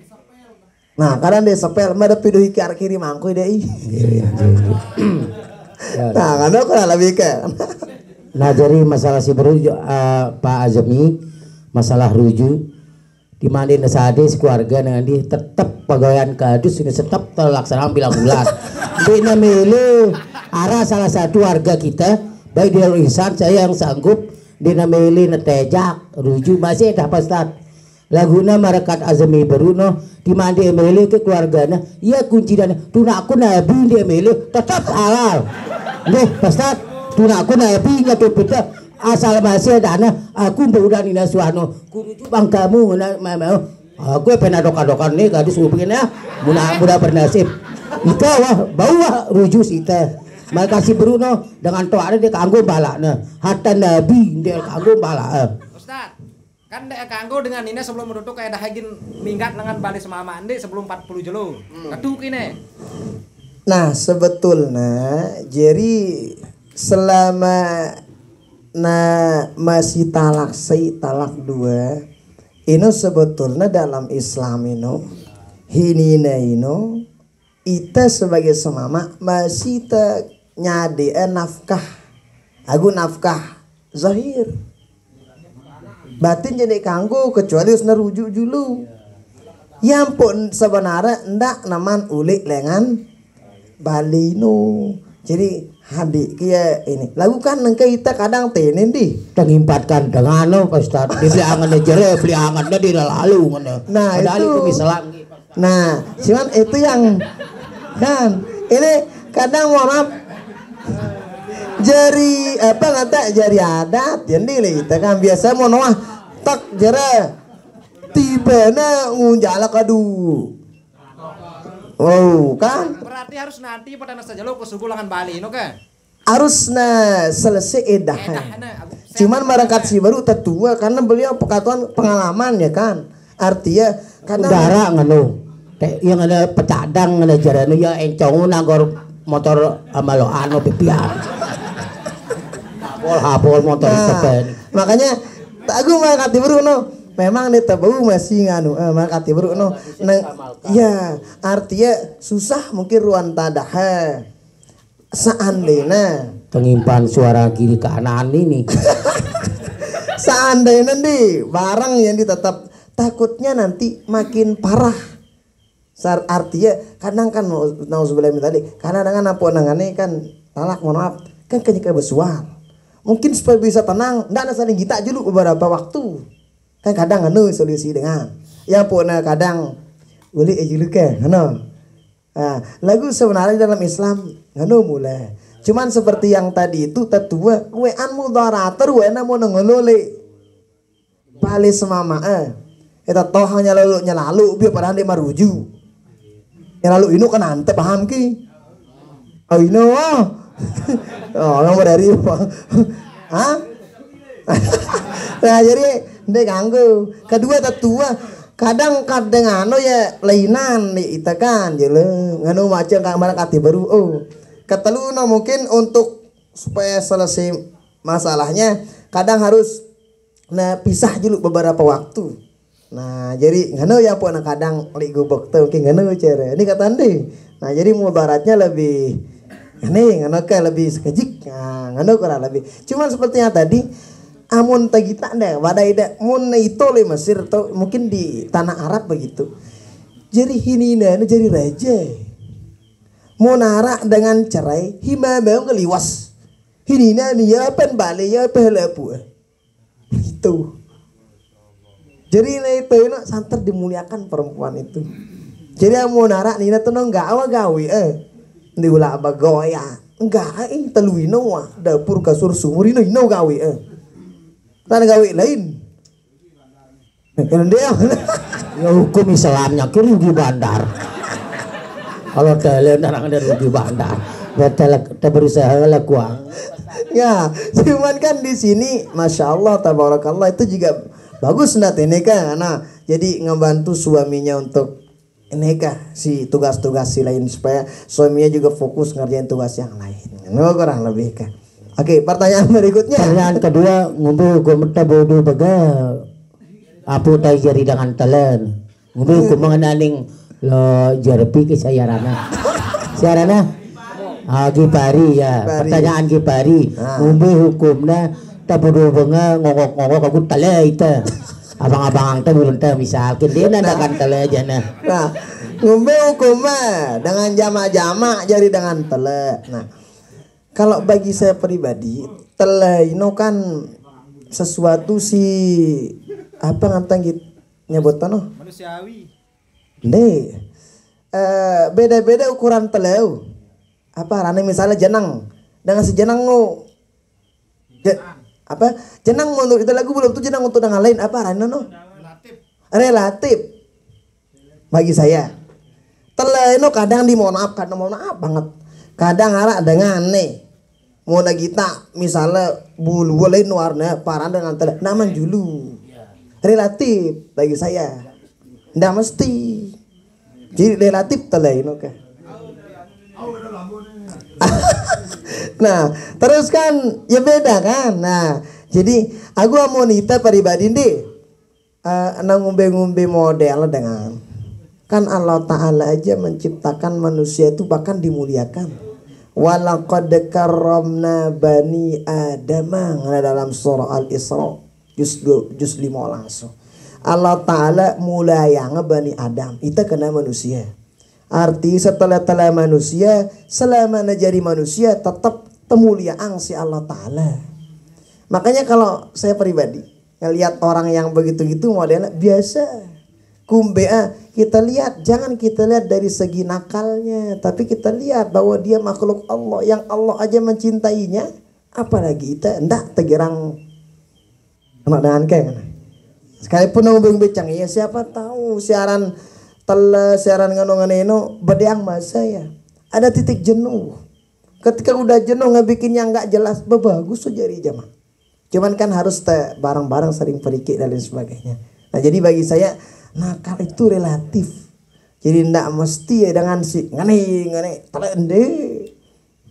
nah kadang dia sepel mada pidu kiri mangkui deh nah kadang kalau lebih ke Nah jadi masalah si berujuk Pak Azmi masalah rujuk di mana nasade keluarga dengan dia tetap pegawaian kadus ini tetap terlaksana bilang bulan di namelu arah salah satu warga kita baik di Ihsan saya yang sanggup di namelu netejak rujuk masih dapat start laguna Marekat Azmi Beruno di mana di namelu ke keluarganya iya kunci dan tuna aku nabi di namelu tetap halal deh pastat tuna aku nabi nggak beda asal masih dana aku berudah nina suano kuruju bang kamu mau aku pernah dokan nih gadis upin ya mudah bernasib ika wah bawa rujuk sita makasih Bruno dengan toa dia kanggo balakna hatta nabi dia kanggo balak Ustaz kan dek kanggo dengan ini sebelum menutup kayak dah hagin minggat dengan balik semama ande sebelum 40 jelo kaduk ini. Nah sebetulnya jadi selama masih talak talak dua ini sebetulnya dalam Islam ini kita sebagai semama masih nyade nafkah aku nafkah zahir batin jadi kanggo kecuali harus nerujuk dulu yang pun sebenarnya ndak naman ulik lengan balino jadi hadik kia ini lakukan nengke kita kadang tenin di tengimpatkan dengan Pak Ustaz di beliangan jere beliangan di lalu nah itu misalnya nah cuman itu yang kan ini kadang maaf jari apa ngata jari adat yang di kita kan biasa mau noah tak jere tiba na ngunjala kadu. Oh kan berarti harus nanti pada nasa jalo ke subulangan Bali no kan harus selesai edah cuman barangkat si baru tetua karena beliau pengetahuan pengalaman ya kan artinya karena udara nganu yang ada pecadang ada jaranu ya encong nagor motor amaloan pipian hapol motor sepen makanya aku barangkat si baru no memang nih tabu masih nganu makati bro no ya artinya susah mungkin ruan tadah seandainya pengimpan suara kiri kanan ini seandainya nih barang yang ditetap takutnya nanti makin parah artinya kadang kan nauzubillah min tadi karena dengan apa nangane kan talak mohon maaf kan kenyika bersuar mungkin supaya bisa tenang ndak ada saling kita dulu beberapa waktu kan kadang anu solusi dengan yang puna kadang boleh ejuluke anu lagu sebenarnya dalam Islam anu mulai cuman seperti yang tadi itu tetua wean mudharatur wean mau ngelole balik semama eta toh hanya lalu biar padahal dia maruju yang lalu ini kan ante paham ki oh ini Oh, nomor dari hah? Nah, jadi ndek ganggu. Kedua tetua kadang anu ya lainan nih ita kan jele nganu macam kamar kati baru ketelu no mungkin untuk supaya selesai masalahnya kadang harus pisah dulu beberapa waktu. Nah, jadi nganu ya pun kadang li gubek tuh mungkin nganu cere. Ini kata ande. Nah, jadi mudaratnya lebih ini nganu kayak lebih sekejik. Nah, nganu kurang lebih. Cuman seperti yang tadi amun tagita ndak wadai dak mun itu le Mesir atau mungkin di tanah Arab begitu. Jadi hinina jadi raja. Munara dengan cerai hima bang keliwas. Hinina ni ya pen bale ya pelapu. Itu. Jadi itu santer dimuliakan perempuan itu. Jadi munara nina tuh enggak awa gawe di ulah bagoya. Enggak teluino wah dapur kasur sumur ini gawe Tan gawe lain. Dia Ya hukum Islamnya kira rugi bandar. Kalau tele orang ada rugi bandar. Kita berusaha lah kuang. Ya, cuman kan di sini, masya Allah, tabarakallah itu juga bagus nanti nikah. Nah, jadi ngebantu suaminya untuk nikah si tugas-tugas si lain supaya suaminya juga fokus ngerjain tugas yang lain. Nah, kurang lebih kan. Oke, pertanyaan berikutnya. Pertanyaan kedua, ngumbu gumeta bodoh baga. Apu tay jari dengan telan. Ngumbu kumanganing lo jarpi ke sayarana. Sayarana? Gipari ya. Pertanyaan Gipari. Ngumbu hukumna ta bodoh banga ngokok-ngokok aku tala itu. Abang-abang teh belum teh misalkan dia nadakan tala aja nah. Nah, ngumbu hukumnya dengan jama-jama jari dengan tala. Nah, kalau bagi saya pribadi, telaino kan sesuatu si apa ngantang gitu nyebutan manusiawi. Nih, beda-beda ukuran telau. Apa rane misalnya jenang dengan si jenang apa jenang untuk itu lagu belum tuh jenang untuk dengan lain apa rane relatif. Bagi saya, telaino kadang mohon maaf banget. Kadang harap dengan nih mau kita misalnya bulu lain warna parah dengan tele naman julu relatif bagi saya ndak mesti jadi relatif tele oke. Nah terus kan ya beda kan. Nah jadi aku mau nita pribadi deh ngumbe-ngumbe model dengan kan Allah Ta'ala aja menciptakan manusia itu bahkan dimuliakan. Walaqad karramna bani Adama dalam surah Al-Isra juz 5 langsung. Allah Ta'ala mulayang bani Adam itu kena manusia. Arti setelah manusia selama jadi manusia tetap temuliaan si Allah Ta'ala. Makanya kalau saya pribadi ngelihat orang yang begitu-gitu modelnya biasa kumbea kita lihat, jangan kita lihat dari segi nakalnya, tapi kita lihat bahwa dia makhluk Allah yang Allah aja mencintainya, apalagi kita ndak tegirang anak dengan kayak sekalipun ngomong becang ya siapa tahu siaran nganongan eno bedeang masa ya ada titik jenuh. Ketika udah jenuh ngebikin yang nggak jelas bagus tuh jadi jamaah. Cuman kan harus bareng-bareng sering perikik dan lain sebagainya. Nah jadi bagi saya nakal itu relatif. Jadi ndak mesti ya dengan si ngane telende.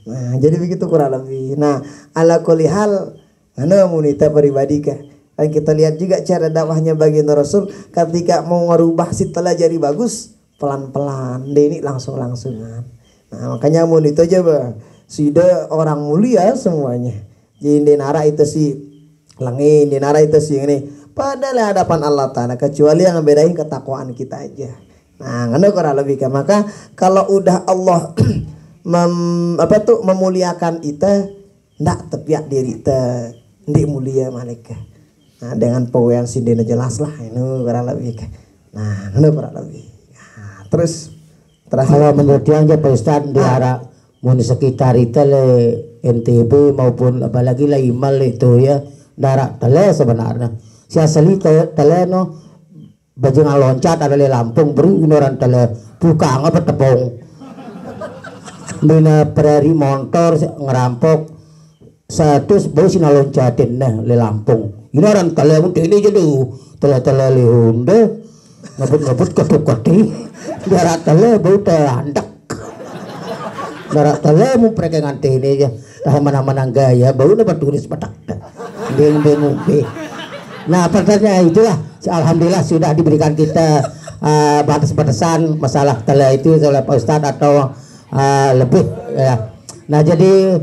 Nah, jadi begitu kurang lebih. Nah, ala kulli hal ana munita pribadi kah. Dan kita lihat juga cara dakwahnya baginda Rasul ketika mau ngerubah si telah jadi bagus, pelan-pelan. Ini langsung-langsungan. Nah, makanya munita aja bah. Sudah orang mulia semuanya. Jadi denara itu si langin, denara itu si ini. Padahal hadapan Allah Ta'ala kecuali yang ngebedain ketakwaan kita aja. Nah, karena kurang lebih kan. Maka kalau udah Allah memuliakan kita, ndak tepiak diri kita, ndik mulia malaikat. Nah, dengan pewean sindena jelas lah, ini kurang lebih kan. Nah, ini kurang lebih. Nah, terus kalau menurut yang aja Pak Ustaz di arah mun sekitar itu le NTB maupun apalagi lah Imal itu ya darat tele sebenarnya. Si asli tele no baju ngaloncat ada di Lampung beri inoran tele buka apa tepung bina perari motor ngerampok satu bau sinaloncatin nah le Lampung ini orang kalau ini jadi telah le Honda ngebut ketuk-ketik darat tele bau telandak darat tele mau pergi nganti ini aja dah mana-mana gaya bau dapat tulis petak beng nah pertanyaan itulah alhamdulillah sudah diberikan kita batas-batasan masalah tele itu oleh Pak Ustadz atau lebih ya. Nah jadi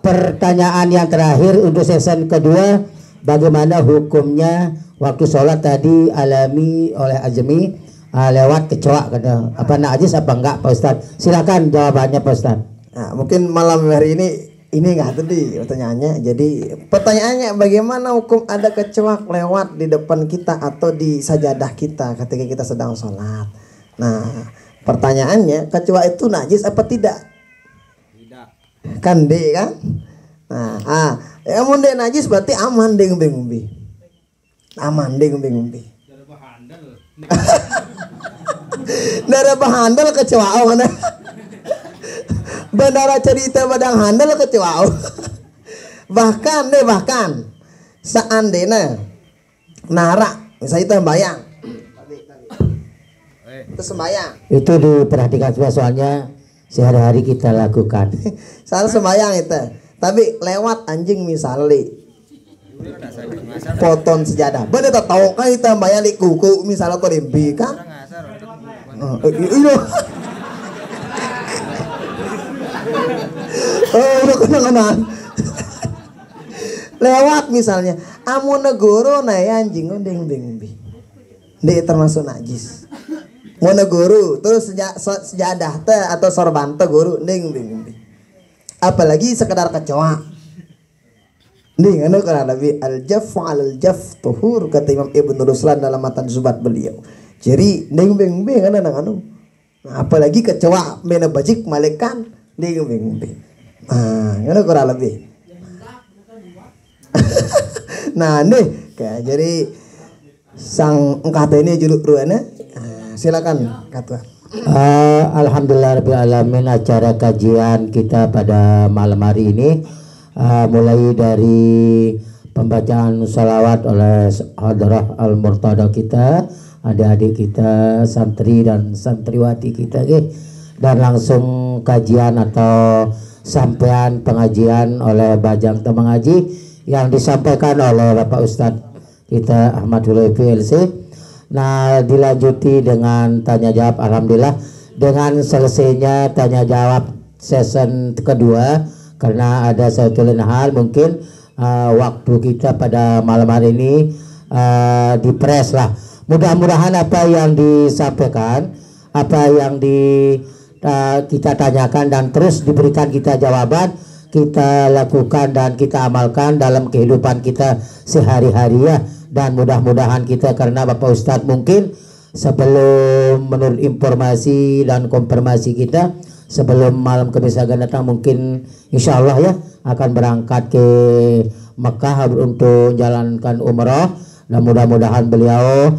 pertanyaan yang terakhir untuk season kedua, bagaimana hukumnya waktu sholat tadi alami oleh Azmi lewat kecoa kata apa najis apa enggak Pak Ustadz? Silakan jawabannya Pak Ustadz. Nah, mungkin malam hari ini enggak tadi pertanyaannya. Jadi pertanyaannya bagaimana hukum ada kecoa lewat di depan kita atau di sajadah kita ketika kita sedang sholat. Nah, pertanyaannya kecoa itu najis apa tidak? Tidak. Kan deh kan? Nah, mun deh najis berarti aman deh ngumbi-ngumbi. Aman deh ngumbi-ngumbi. Dara bahandal kecoa mana? Bandara cerita badang handal kecoa. bahkan seandainya nara misalnya itu sembayang. Itu sembayang. Itu diperhatikan soalnya sehari-hari kita lakukan. Salah sembayang itu. Tapi lewat anjing misalnya poton sejadah. Bener tak tahu kan kita bayang di kuku misalnya tuh limbi kan? Iya. Oh udah kenangan. Lewat misalnya, amun negoro na anjing ndeng bi. Ndek termasuk najis. Mau negoro terus sejadah teh atau sorban teh guru ndeng bi. Apalagi sekedar kecoa. Nih, anu kana Nabi al-jaf al-jaf tuhur kata Imam Ibnu Ruslan dalam matan Zubat beliau. Jadi ndeng beng kana anu. Nah, apalagi kecoa mena bajik malekan ndeng beng. Nah, anu kana lebih. Nah, nih kayak jadi sang engkata ini juluk ruana. Silakan kata. Alhamdulillah rabbil alamin acara kajian kita pada malam hari ini mulai dari pembacaan salawat oleh hadrah al-murtada kita, adik-adik kita, santri dan santriwati kita dan langsung kajian atau sampaian pengajian oleh Bajang Temengaji yang disampaikan oleh Bapak Ustadz kita Ahmad Hulaifi LC. Nah dilanjuti dengan tanya jawab. Alhamdulillah dengan selesainya tanya jawab season kedua karena ada satu lain hal mungkin waktu kita pada malam hari ini dipres lah. Mudah-mudahan apa yang disampaikan, apa yang kita tanyakan dan terus diberikan kita jawaban, kita lakukan dan kita amalkan dalam kehidupan kita sehari-hari ya. Dan mudah-mudahan kita karena Bapak Ustadz mungkin sebelum menurut informasi dan konfirmasi kita sebelum malam Kamis akan datang mungkin insya Allah ya akan berangkat ke Mekah untuk menjalankan umrah dan mudah-mudahan beliau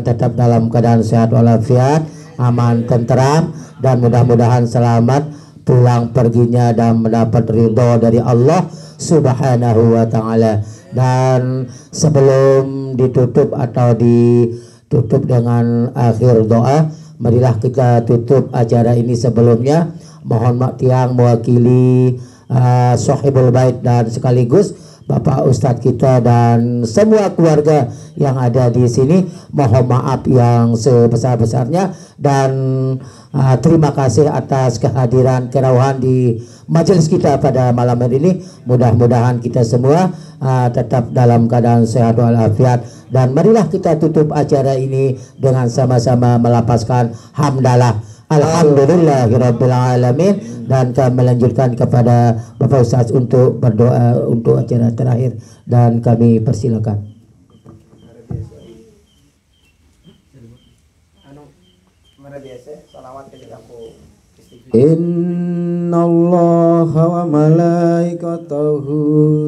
tetap dalam keadaan sehat walafiat, aman, tenteram dan mudah-mudahan selamat pulang perginya dan mendapat ridho dari Allah Subhanahu wa ta'ala. Dan sebelum ditutup atau ditutup dengan akhir doa, marilah kita tutup acara ini sebelumnya. Mohon maaf tiang mewakili Sohibul Bait dan sekaligus Bapak Ustadz kita dan semua keluarga yang ada di sini. Mohon maaf yang sebesar-besarnya dan terima kasih atas kehadiran kerawuhan di majelis kita pada malam hari ini. Mudah-mudahan kita semua tetap dalam keadaan sehat walafiat dan marilah kita tutup acara ini dengan sama-sama melapaskan hamdalah alhamdulillahirabbil alamin dan kami melanjutkan kepada Bapak Ustaz untuk berdoa untuk acara terakhir dan kami persilakan. Innallaha wa malaikatahu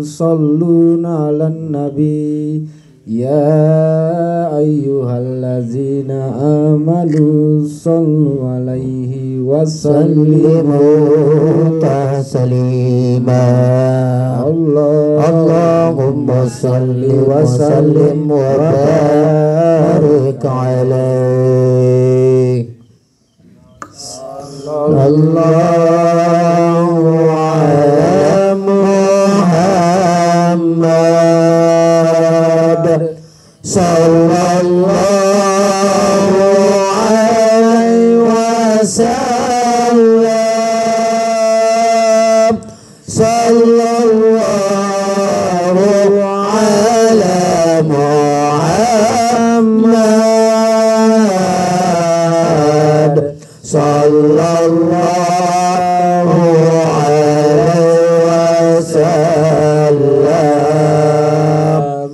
shalluna 'alan nabi ya ayyuhallazina amanu shallu 'alaihi وسلموا تسليما اللهم صل وسلم وبارك عليه الله على محمد صلى الله عليه وسلم صلى الله على محمد صلى الله عليه وسلم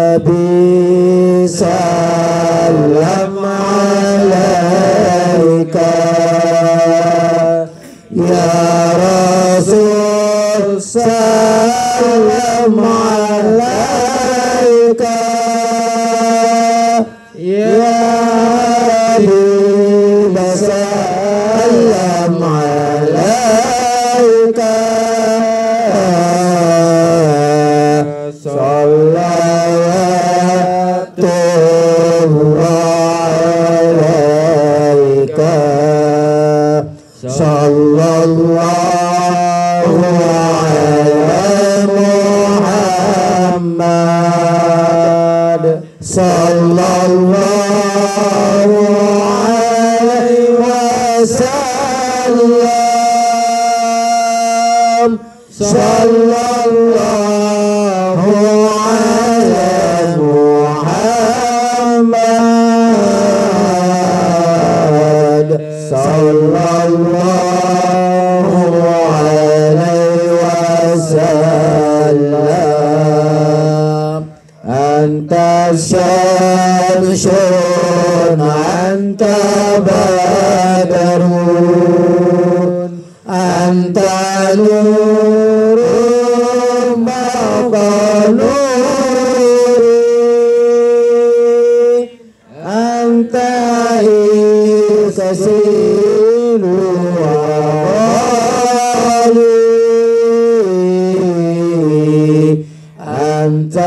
نبي سلم عليك يا رسول سلم عليك يا حبيب سلم عليك صلوات الله عليك صلى الله على محمد صلى الله عليه وسلم صلى الله على محمد صلى الله عليه وسلم أنت الشمس أنت بدر أنت نور فوق نوري أنت كسيل وغالي أنت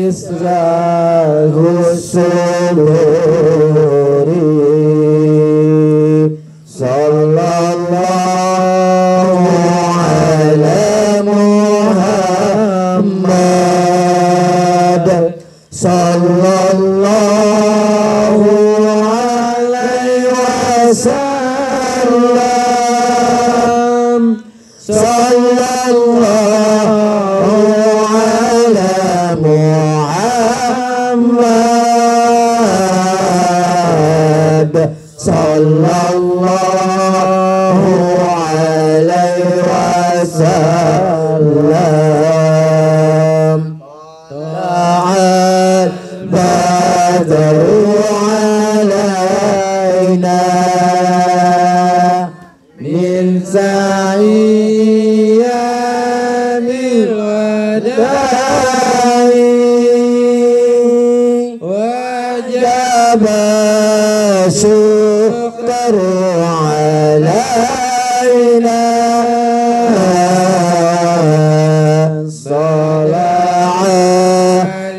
إسراه الصدور صلى الله على محمد صلى الله عليه وسلم صلى الله على محمد صلى الله عليه وسلم طلع البدر علينا من سعيان الوداع وجب الشكر علينا صلى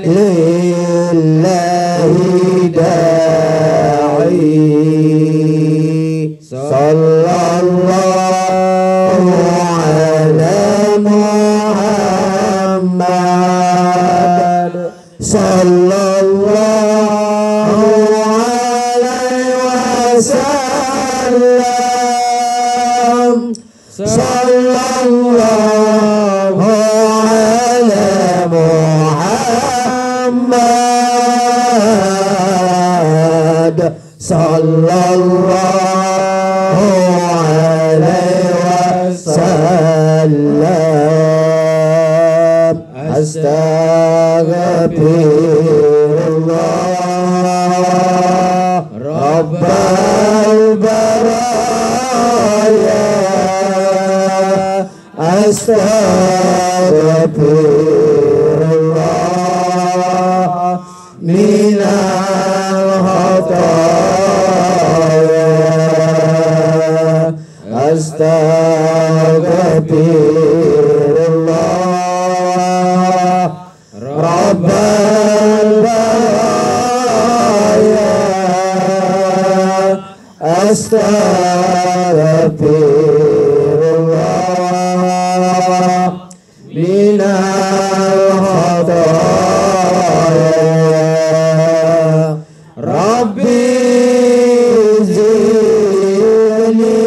لله داعي صلى الله على محمد صلى الله عليه وسلم صلى الله على محمد صلى الله عليه وسلم أستغفر الله رب البرايا أستغفر الله من الخطايا Astaghfirullah Rabbal baraya Astaghfirullah minal khataya Rabbi zidni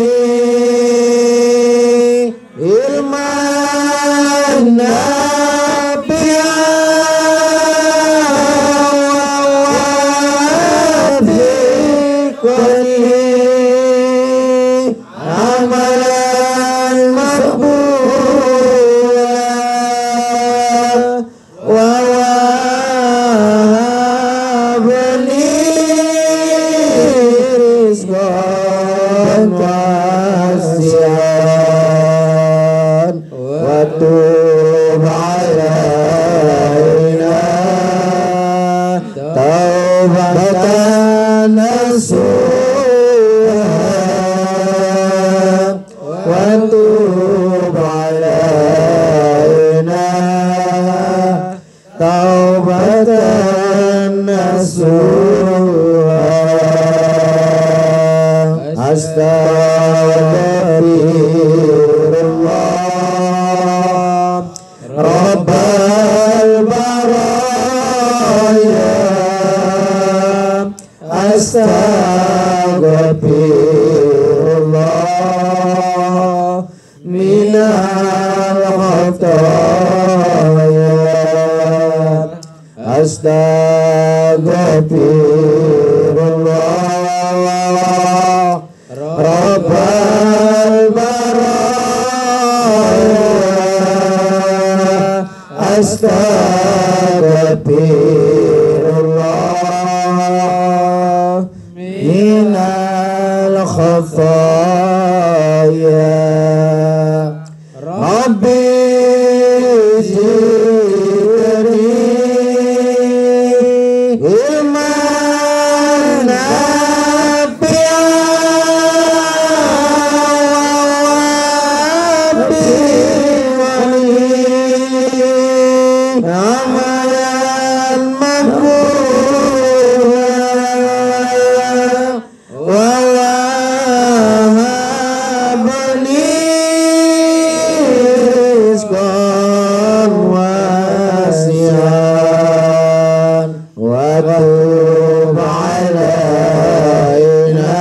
ilman nafi'an wa amalan maqbulan wa wahabni rizqan wasi'an wa tub alaina taubatan nasuha wa tub alaina taubatan nasuha Astaghfirullah Rabbal baraya Astaghfirullah minal khataya Astaghfirullah Rabbal baraya Astaghfirullah minal khataya Rabbi zidni ilman nafi'an amalan maqbulan wa wahabni rizqan wasi'an wa tub alaina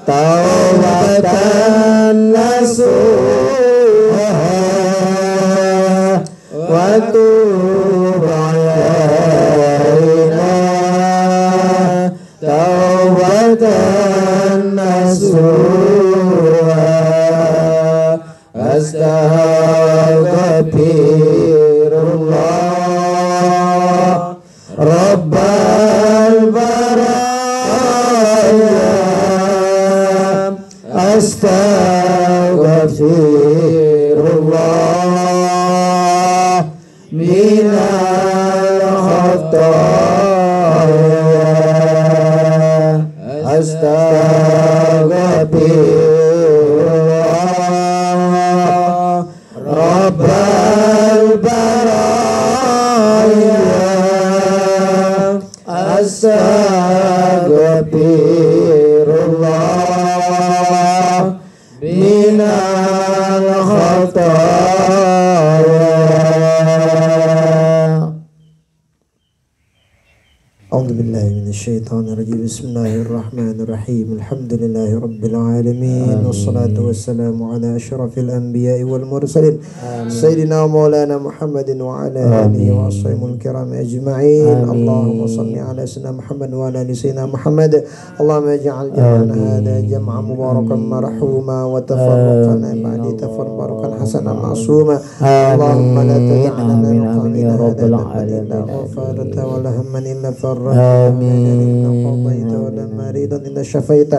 taubatan nasuha wa tub alaina taubatan nasuha Astaghfirullah Rabbal baraya Astaghfirullah minal khataya Astaghfirullah Rabbal baraya Astaghfirullah minal khataya A'udzu billahi minasyaitonir rajim Bismillahirrahmanirrahim Alhamdulillahi rabbil alamin wassalatu wassalamu ala asyrafil anbiya'i wal mursalin Sayyidina Maulana Muhammadin wa ala alihi wa ashabihil kiram ajma'in Allahumma salli ala sayyidina Muhammad wa ala ali sayyidina Muhammad Allahumma ij'al jam'ana hadha jam'an mubarakan marhuma wa tafarraqana ba'di tafarraqan hasanan ma'suma Allahumma la tad'alna min qawlina hadha illa ghafarta wa la hamman illa آمين قضيت ولا مريضا إلا شفيت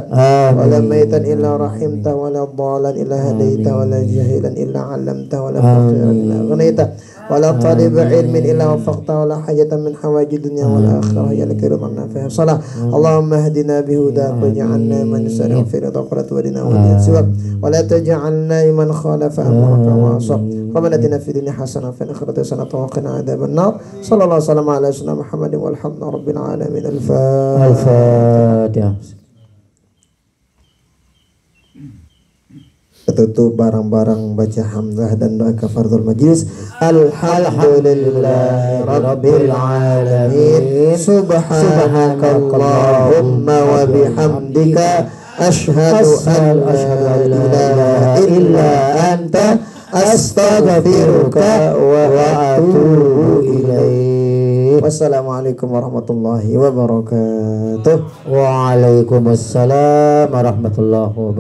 ولا ميتا إلا رحمت ولا ضالا إلا هديت ولا جاهلا إلا علمت ولا فقيرا إلا أغنيت ولا طالب علم إلا وفقته ولا حاجة من حوائج الدنيا والآخرة يا لك رضا نافع صلاة اللهم اهدنا بهداك واجعلنا من يسارع في رضا قرة ودنا ودين سواك ولا تجعلنا من خالف أمرك وعصاك ربنا اتنا في الدنيا حسنة وفي الآخرة حسنة وقنا عذاب النار صلى الله وسلم على سيدنا محمد والحمد لله رب العالمين Al-Fatihah. Tutup barang-barang baca hamdah dan doa kafaratul majlis. Alhamdulillahi rabbil alamin. Subhanakallahumma wa bihamdika asyhadu an la ilaha illa anta astaghfiruka wa atubu ilaik. Wassalamualaikum warahmatullahi wabarakatuh. Waalaikumsalam warahmatullahi wabarakatuh.